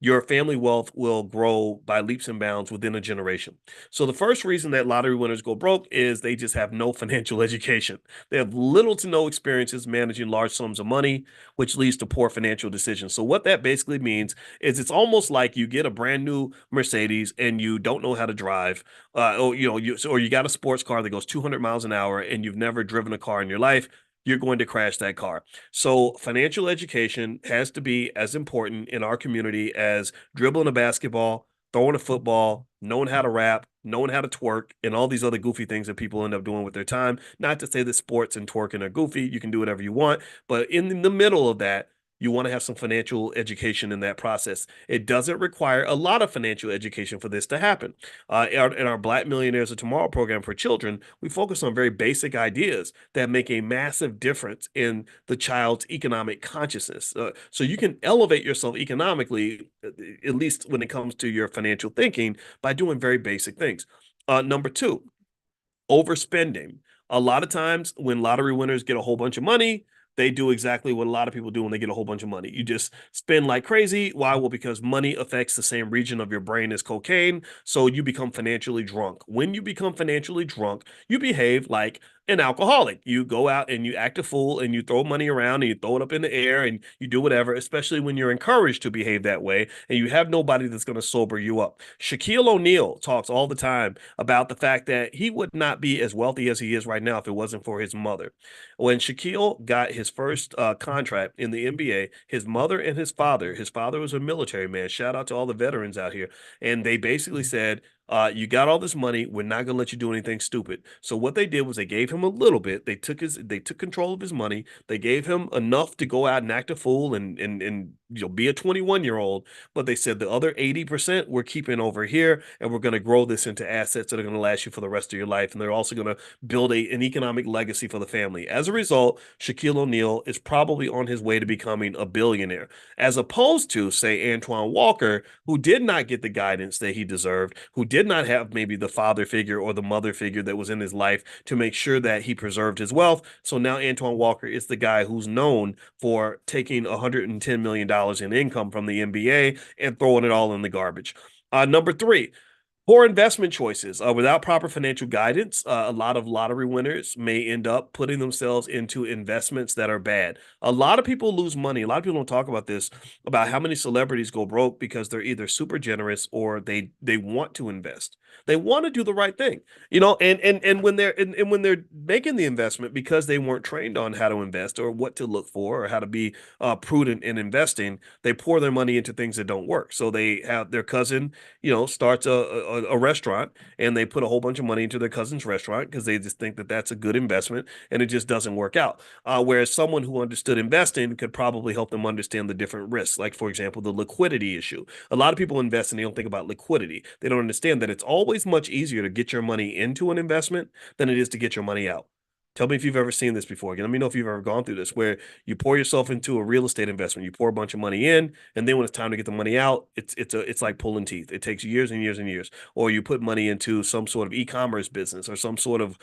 your family wealth will grow by leaps and bounds within a generation. So the first reason that lottery winners go broke is they just have no financial education. They have little to no experiences managing large sums of money, which leads to poor financial decisions. So what that basically means is it's almost like you get a brand new Mercedes and you don't know how to drive, or you got a sports car that goes 200 miles an hour and you've never driven a car in your life. You're going to crash that car. So financial education has to be as important in our community as dribbling a basketball, throwing a football, knowing how to rap, knowing how to twerk, and all these other goofy things that people end up doing with their time. Not to say that sports and twerking are goofy. You can do whatever you want. But in the middle of that, you want to have some financial education in that process. It doesn't require a lot of financial education for this to happen. In our Black Millionaires of Tomorrow program for children, we focus on very basic ideas that make a massive difference in the child's economic consciousness. So you can elevate yourself economically, at least when it comes to your financial thinking, by doing very basic things. Number two, overspending. A lot of times when lottery winners get a whole bunch of money, they do exactly what a lot of people do when they get a whole bunch of money. You just spend like crazy. Why? Well, because money affects the same region of your brain as cocaine. So you become financially drunk. When you become financially drunk, you behave like an alcoholic. You go out and you act a fool and you throw money around and you throw it up in the air and you do whatever, especially when you're encouraged to behave that way and you have nobody that's going to sober you up. Shaquille O'Neal talks all the time about the fact that he would not be as wealthy as he is right now if it wasn't for his mother. When Shaquille got his first contract in the NBA, his mother and his father was a military man. Shout out to all the veterans out here. And they basically said, you got all this money. We're not gonna let you do anything stupid. So what they did was they gave him a little bit. They took control of his money. They gave him enough to go out and act a fool and be a 21-year-old. But they said the other 80% we're keeping over here, and we're gonna grow this into assets that are gonna last you for the rest of your life. And they're also gonna build an economic legacy for the family. As a result, Shaquille O'Neal is probably on his way to becoming a billionaire, as opposed to, say, Antoine Walker, who did not get the guidance that he deserved, who did not have maybe the father figure or the mother figure that was in his life to make sure that he preserved his wealth. So now Antoine Walker is the guy who's known for taking $110 million in income from the NBA and throwing it all in the garbage. Number three, poor investment choices. Without proper financial guidance, a lot of lottery winners may end up putting themselves into investments that are bad. A lot of people lose money. A lot of people don't talk about this, about how many celebrities go broke because they're either super generous or they want to invest. They want to do the right thing, and when they're making the investment because they weren't trained on how to invest or what to look for or how to be prudent in investing, they pour their money into things that don't work. So they have their cousin starts a restaurant and they put a whole bunch of money into their cousin's restaurant because they just think that that's a good investment and it just doesn't work out. Whereas someone who understood investing could probably help them understand the different risks, like, for example, the liquidity issue. A lot of people invest and they don't think about liquidity. They don't understand that it's always much easier to get your money into an investment than it is to get your money out. Tell me if you've ever seen this before. Let me know if you've ever gone through this, where you pour yourself into a real estate investment, you pour a bunch of money in, and then when it's time to get the money out, it's like pulling teeth. It takes years and years and years. Or you put money into some sort of e-commerce business or some sort of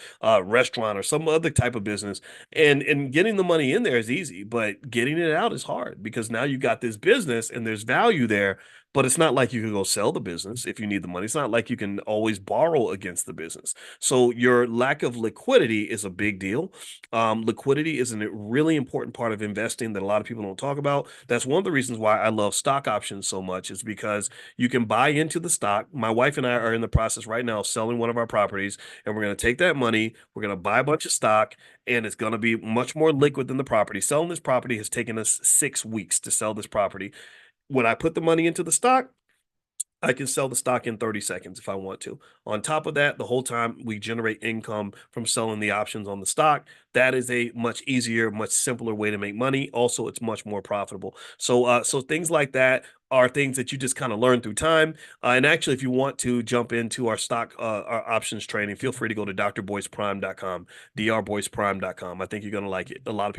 restaurant or some other type of business, and getting the money in there is easy, but getting it out is hard because now you got this business and there's value there. But it's not like you can go sell the business if you need the money. It's not like you can always borrow against the business. So your lack of liquidity is a big deal. Liquidity is a really important part of investing that a lot of people don't talk about. That's one of the reasons why I love stock options so much, is because you can buy into the stock. My wife and I are in the process right now of selling one of our properties, and we're going to take that money, we're going to buy a bunch of stock, and it's going to be much more liquid than the property. Selling this property has taken us 6 weeks to sell this property. When I put the money into the stock, I can sell the stock in 30 seconds if I want to. On top of that, the whole time we generate income from selling the options on the stock. That is a much easier, much simpler way to make money. Also, it's much more profitable. So things like that are things that you just kind of learn through time. And actually, if you want to jump into our stock our options training, feel free to go to drboyceprime.com, drboyceprime.com. I think you're going to like it. A lot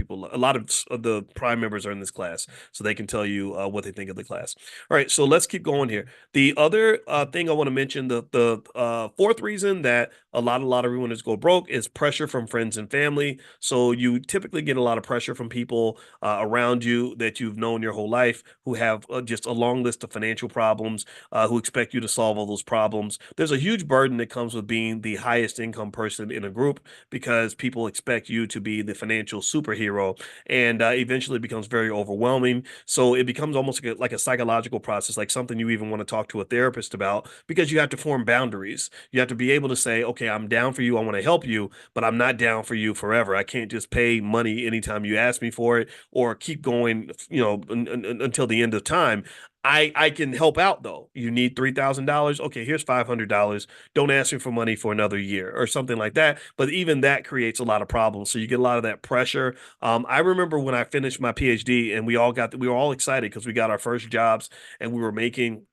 of the Prime members are in this class, so they can tell you what they think of the class. All right, so let's keep going here. The other thing I want to mention, the fourth reason that a lot of lottery winners go broke is pressure from friends and family. So you typically get a lot of pressure from people around you that you've known your whole life, who have just a long list of financial problems, who expect you to solve all those problems. There's a huge burden that comes with being the highest income person in a group because people expect you to be the financial superhero, and eventually it becomes very overwhelming. So it becomes almost like a psychological process, like something you even want to talk to a therapist about, because you have to form boundaries. You have to be able to say, okay, I'm down for you. I want to help you, but I'm not down for you forever. I can't just pay money anytime you ask me for it or keep going, until the end of time. I can help out though. You need $3,000. Okay, here's $500. Don't ask me for money for another year or something like that. But even that creates a lot of problems. So you get a lot of that pressure. I remember when I finished my PhD and we were all excited because we got our first jobs and we were making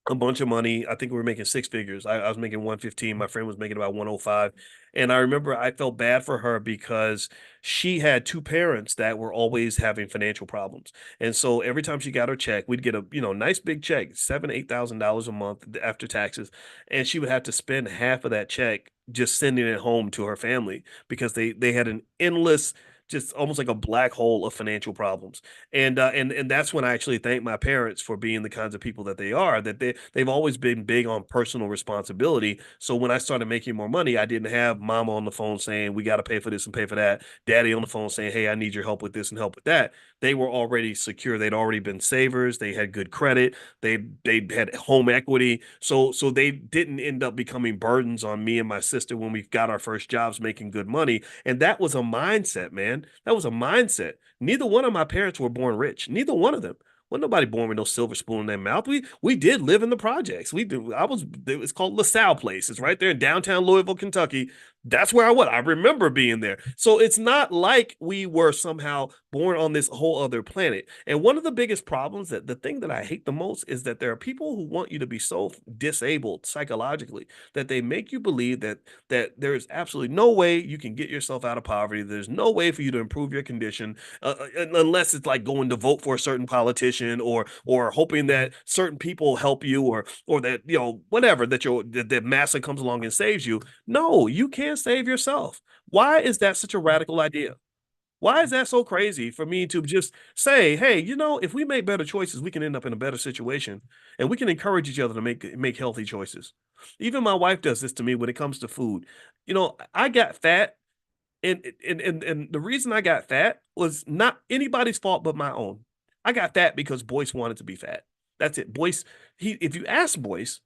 a bunch of money. I think we were making six figures. I was making 115. My friend was making about 105. And I remember I felt bad for her because she had two parents that were always having financial problems. And so every time she got her check, we'd get a, nice big check, $7,000, $8,000 a month after taxes. And she would have to spend half of that check just sending it home to her family because they had an endless just almost like a black hole of financial problems. And that's when I actually thank my parents for being the kinds of people that they are, that they've always been big on personal responsibility. So when I started making more money, I didn't have mama on the phone saying we got to pay for this and pay for that, daddy on the phone saying, hey, I need your help with this and help with that. They were already secure. They'd already been savers. They had good credit. They had home equity. So they didn't end up becoming burdens on me and my sister when we got our first jobs making good money. And that was a mindset, man. That was a mindset. Neither one of my parents were born rich. Neither one of them. Well, nobody born with no silver spoon in their mouth. We did live in the projects. We do. I was. It's called LaSalle Place. It's right there in downtown Louisville, Kentucky. That's where I was. I remember being there. So it's not like we were somehow born on this whole other planet. And one of the biggest problems, that the thing that I hate the most, is that there are people who want you to be so disabled psychologically that they make you believe that there is absolutely no way you can get yourself out of poverty. There's no way for you to improve your condition, unless it's like going to vote for a certain politician, or hoping that certain people help you, or that whatever, that massa comes along and saves you. No, you can't save yourself. Why is that such a radical idea? Why is that so crazy for me to just say, hey, if we make better choices, we can end up in a better situation, and we can encourage each other to make healthy choices. Even my wife does this to me when it comes to food. I got fat, and the reason I got fat was not anybody's fault but my own. I got fat because Boyce wanted to be fat. That's it. Boyce, if you ask Boyce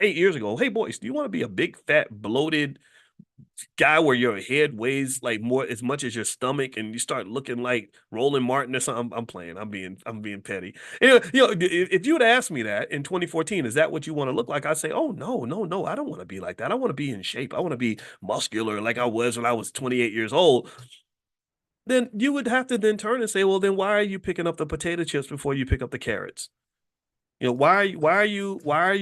8 years ago, hey Boyce, do you want to be a big fat bloated guy where your head weighs like more as much as your stomach and you start looking like Roland Martin or something? I'm playing. I'm being petty. If you would ask me that in 2014, is that what you want to look like? I'd say, oh no, no, no, I don't want to be like that. I want to be in shape. I want to be muscular like I was when I was 28 years old. Then you would have to then turn and say, well, then why are you picking up the potato chips before you pick up the carrots? Why are you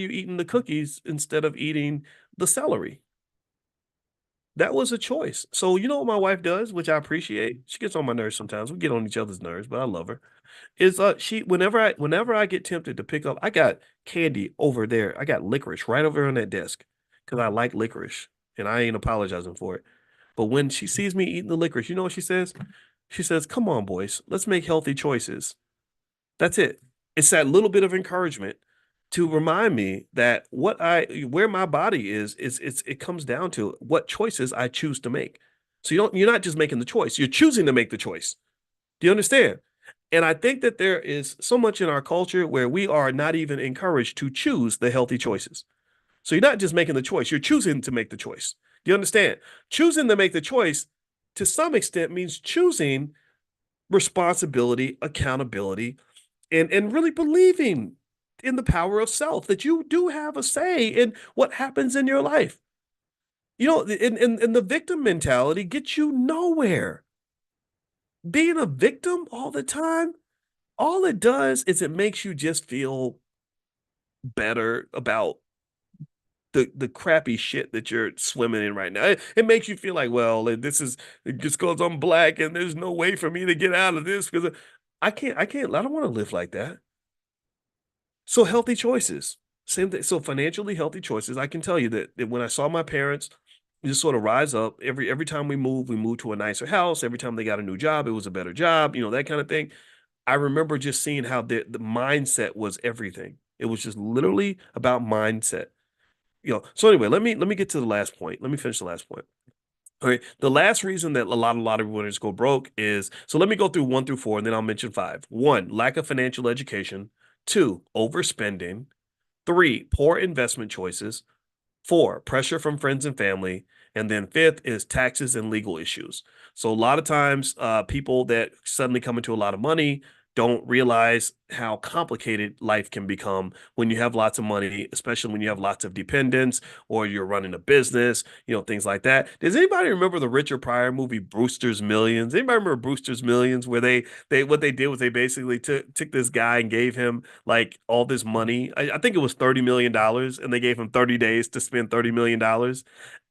eating the cookies instead of eating the celery? That was a choice. So you know what my wife does, which I appreciate. She gets on my nerves sometimes. We get on each other's nerves, but I love her. Is she whenever I get tempted to pick up, I got candy over there. I got licorice right over on that desk because I like licorice and I ain't apologizing for it. But when she sees me eating the licorice, you know what she says? She says, "Come on, boys, let's make healthy choices." That's it. It's that little bit of encouragement to remind me that where my body is it comes down to what choices I choose to make. So you're not just making the choice, you're choosing to make the choice. Do you understand? And I think that there is so much in our culture where we are not even encouraged to choose the healthy choices. So you're not just making the choice, you're choosing to make the choice. Do you understand? Choosing to make the choice to some extent means choosing responsibility, accountability, and really believing in the power of self, that you do have a say in what happens in your life. And the victim mentality gets you nowhere. Being a victim all the time, all it does is it makes you just feel better about the crappy shit that you're swimming in right now. It makes you feel like, well, this is just because I'm black and there's no way for me to get out of this because I don't want to live like that. So healthy choices, same thing. So financially healthy choices. I can tell you that when I saw my parents just sort of rise up every time we moved to a nicer house. Every time they got a new job, it was a better job. That kind of thing. I remember just seeing how the mindset was everything. It was just literally about mindset. So anyway, let me get to the last point. Let me finish the last point. All right. The last reason that a lot of lottery winners go broke is, so let me go through 1 through 4 and then I'll mention five. One, lack of financial education. Two, overspending. Three, poor investment choices. Four, pressure from friends and family. And then fifth is taxes and legal issues. So a lot of times, people that suddenly come into a lot of money don't realize how complicated life can become when you have lots of money, especially when you have lots of dependents or you're running a business, things like that. Does anybody remember the Richard Pryor movie Brewster's Millions? Anybody remember Brewster's Millions, where they what they did was they basically took this guy and gave him like all this money. I think it was $30 million, and they gave him 30 days to spend $30 million.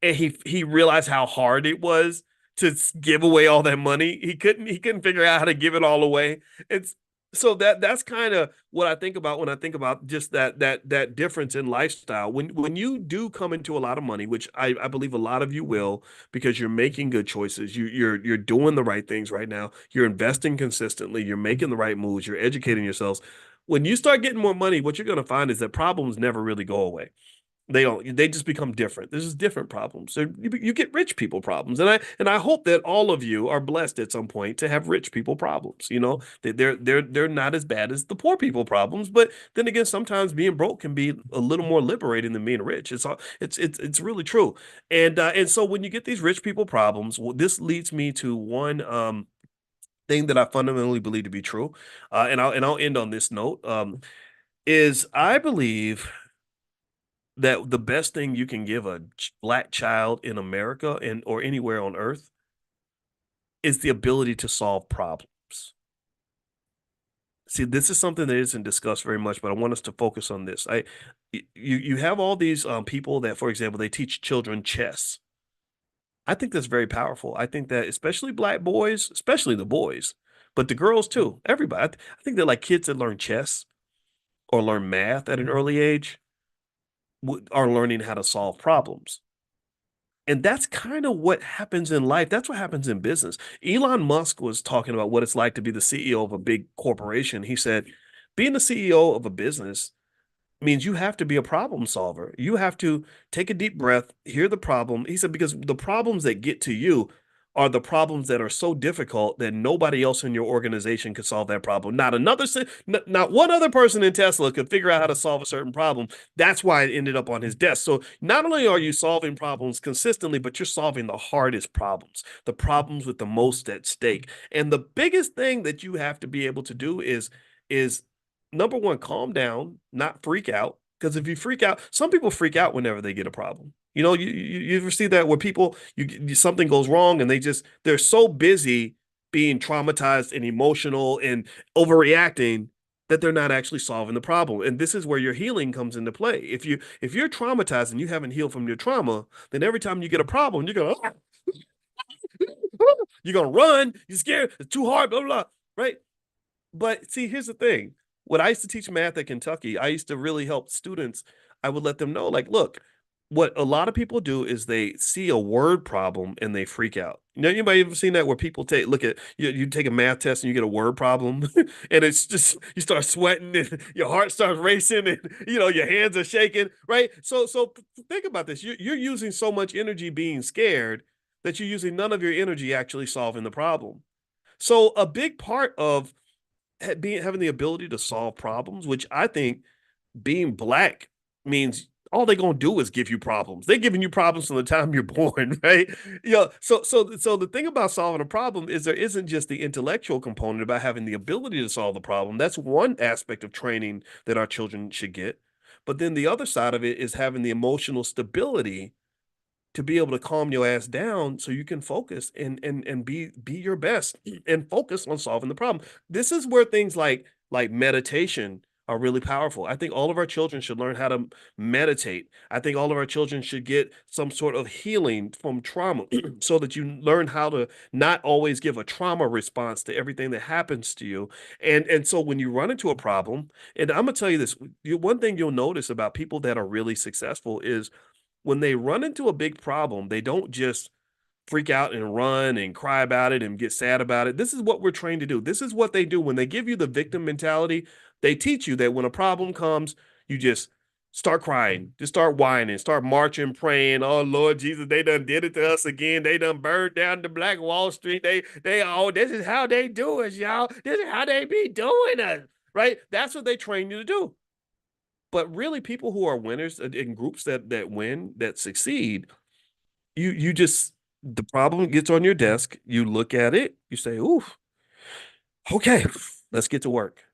And he realized how hard it was to give away all that money. He couldn't figure out how to give it all away. It's So that's kind of what I think about when I think about just that difference in lifestyle. When you do come into a lot of money, which I believe a lot of you will, because you're making good choices. You're doing the right things right now. You're investing consistently. You're making the right moves. You're educating yourselves. When you start getting more money, what you're going to find is that problems never really go away. They don't. They just become different. This is different problems. So you get rich people problems, and I hope that all of you are blessed at some point to have rich people problems. You know, they're not as bad as the poor people problems, but then again, sometimes being broke can be a little more liberating than being rich. It's really true. And so when you get these rich people problems, well, this leads me to one thing that I fundamentally believe to be true, and I'll end on this note. Is I believe that the best thing you can give a black child in America and or anywhere on earth is the ability to solve problems. See, this is something that isn't discussed very much, but I want us to focus on this. You have all these people that, for example, they teach children chess. I think that's very powerful. I think that especially black boys, especially the boys, but the girls too, everybody. I think that like kids that learn chess or learn math at an early age are learning how to solve problems. And that's kind of what happens in life. That's what happens in business. Elon Musk was talking about what it's like to be the CEO of a big corporation. He said, being the CEO of a business means you have to be a problem solver. You have to take a deep breath, hear the problem. He said, because the problems that get to you are the problems that are so difficult that nobody else in your organization could solve that problem. Not one other person in Tesla could figure out how to solve a certain problem. That's why it ended up on his desk. So not only are you solving problems consistently, but you're solving the hardest problems, the problems with the most at stake. And the biggest thing that you have to be able to do is number one, calm down, not freak out. Because if you freak out, some people freak out whenever they get a problem. You know, you ever see that where people something goes wrong and they're so busy being traumatized and emotional and overreacting that they're not actually solving the problem. And this is where your healing comes into play. If you're traumatized and you haven't healed from your trauma, then every time you get a problem, you're gonna run, you're scared, it's too hard, blah blah, blah, right? But see, here's the thing. When I used to teach math at Kentucky, I used to really help students. I would let them know, like, look, what a lot of people do is they see a word problem and they freak out. You know, anybody ever seen that where people look at you take a math test and you get a word problem and it's just you start sweating and your heart starts racing and your hands are shaking, right? So think about this. You're using so much energy being scared that you're using none of your energy actually solving the problem. So a big part of having the ability to solve problems, which I think being black means all they're gonna do is give you problems. They're giving you problems from the time you're born, right? So the thing about solving a problem is there isn't just the intellectual component about having the ability to solve the problem. That's one aspect of training that our children should get. But then the other side of it is having the emotional stability to be able to calm your ass down so you can focus and be your best and focus on solving the problem. This is where things like meditation are really powerful. I think all of our children should learn how to meditate. I think all of our children should get some sort of healing from trauma so that you learn how to not always give a trauma response to everything that happens to you. And so when you run into a problem, and I'm gonna tell you this, one thing you'll notice about people that are really successful is when they run into a big problem, they don't just freak out and run and cry about it and get sad about it. This is what we're trained to do. This is what they do. When they give you the victim mentality, they teach you that when a problem comes, you just start crying, just start whining, start marching, praying. Oh Lord Jesus, they done did it to us again. They done burned down the Black Wall Street. This is how they do us, y'all. This is how they be doing us. Right? That's what they train you to do. But really, people who are winners in groups that win, that succeed, you just the problem gets on your desk, you look at it, you say, "Ooh, okay, let's get to work,"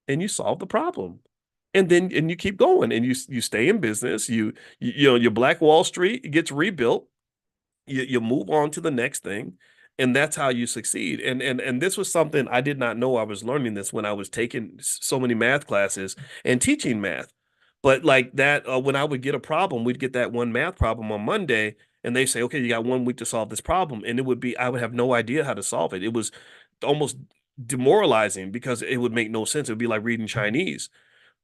and you solve the problem, and you keep going, and you stay in business. Your Black Wall Street gets rebuilt. You move on to the next thing, and that's how you succeed. And this was something I did not know. I was learning this when I was taking so many math classes and teaching math. But like that, when I would get a problem, we'd get that one math problem on Monday, and they say, "Okay, you got 1 week to solve this problem," and I would have no idea how to solve it. It was almost demoralizing because it would make no sense. It would be like reading Chinese.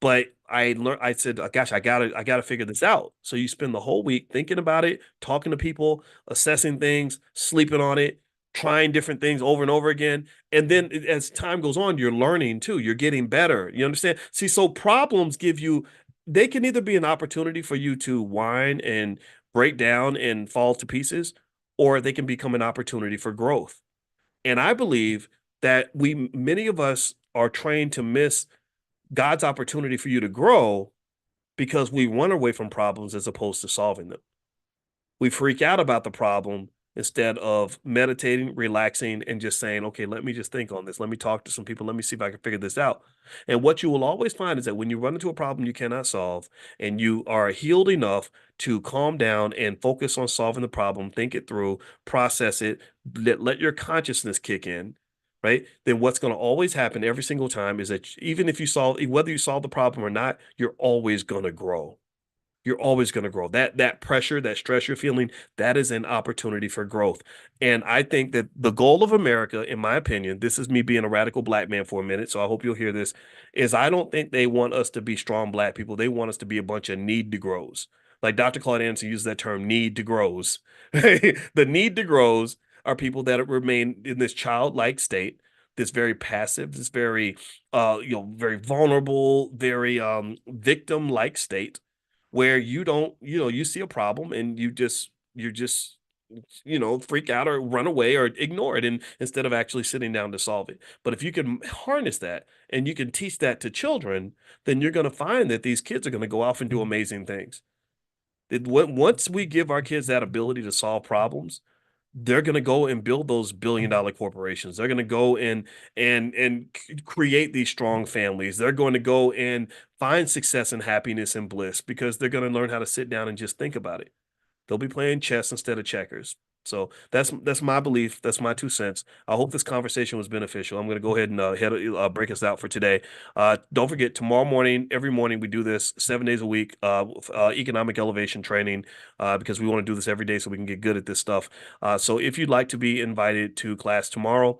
But I learned, I said, gosh, I gotta figure this out. So you spend the whole week thinking about it, talking to people, assessing things, sleeping on it, trying different things over and over again. And then as time goes on, you're learning too. You're getting better. You understand? See, so problems give you, they can either be an opportunity for you to whine and break down and fall to pieces, or they can become an opportunity for growth. And I believe that many of us are trained to miss God's opportunity for you to grow because we run away from problems as opposed to solving them. We freak out about the problem instead of meditating, relaxing, and just saying, okay, let me just think on this. Let me talk to some people. Let me see if I can figure this out. And what you will always find is that when you run into a problem you cannot solve and you are healed enough to calm down and focus on solving the problem, think it through, process it, let your consciousness kick in. Right, then what's going to always happen every single time is that even if you solve, whether you solve the problem or not, you're always going to grow. You're always going to grow. That pressure, that stress you're feeling, that is an opportunity for growth. And I think that the goal of America, in my opinion, this is me being a radical black man for a minute, so I hope you'll hear this, is I don't think they want us to be strong black people. They want us to be a bunch of need to grows. Like Dr. Claude Anderson used that term, need to grows. The need to grows are people that remain in this childlike state, this very passive, this very very vulnerable, very victim-like state where you don't, you see a problem and you just freak out or run away or ignore it, and instead of actually sitting down to solve it. But if you can harness that and you can teach that to children, then you're going to find that these kids are going to go off and do amazing things. Once we give our kids that ability to solve problems, they're going to go and build those billion-dollar corporations. They're going to go and create these strong families. They're going to go and find success and happiness and bliss because they're going to learn how to sit down and just think about it. They'll be playing chess instead of checkers. So that's my belief. That's my 2 cents. I hope this conversation was beneficial. I'm going to go ahead and break us out for today. Don't forget, tomorrow morning, every morning we do this 7 days a week, economic elevation training, because we want to do this every day so we can get good at this stuff. So if you'd like to be invited to class tomorrow,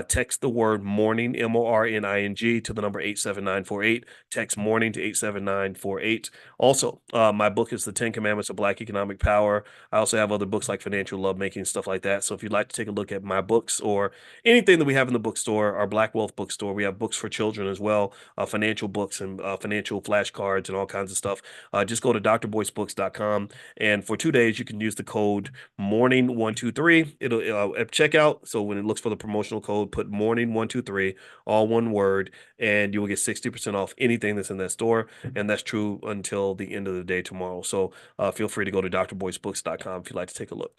text the word morning, MORNING, to the number 87948. Text morning to 87948. Also, my book is The 10 Commandments of Black Economic Power. I also have other books like Financial Lovemaking, stuff like that. So if you'd like to take a look at my books or anything that we have in the bookstore, our Black Wealth bookstore, we have books for children as well, financial books and financial flashcards and all kinds of stuff. Just go to drboycebooks.com. And for 2 days, you can use the code morning123. It'll at checkout. So when it looks for the promotional code, put morning123, all one word, and you will get 60% off anything that's in that store. And that's true until the end of the day tomorrow. So feel free to go to drboycebooks.com if you'd like to take a look.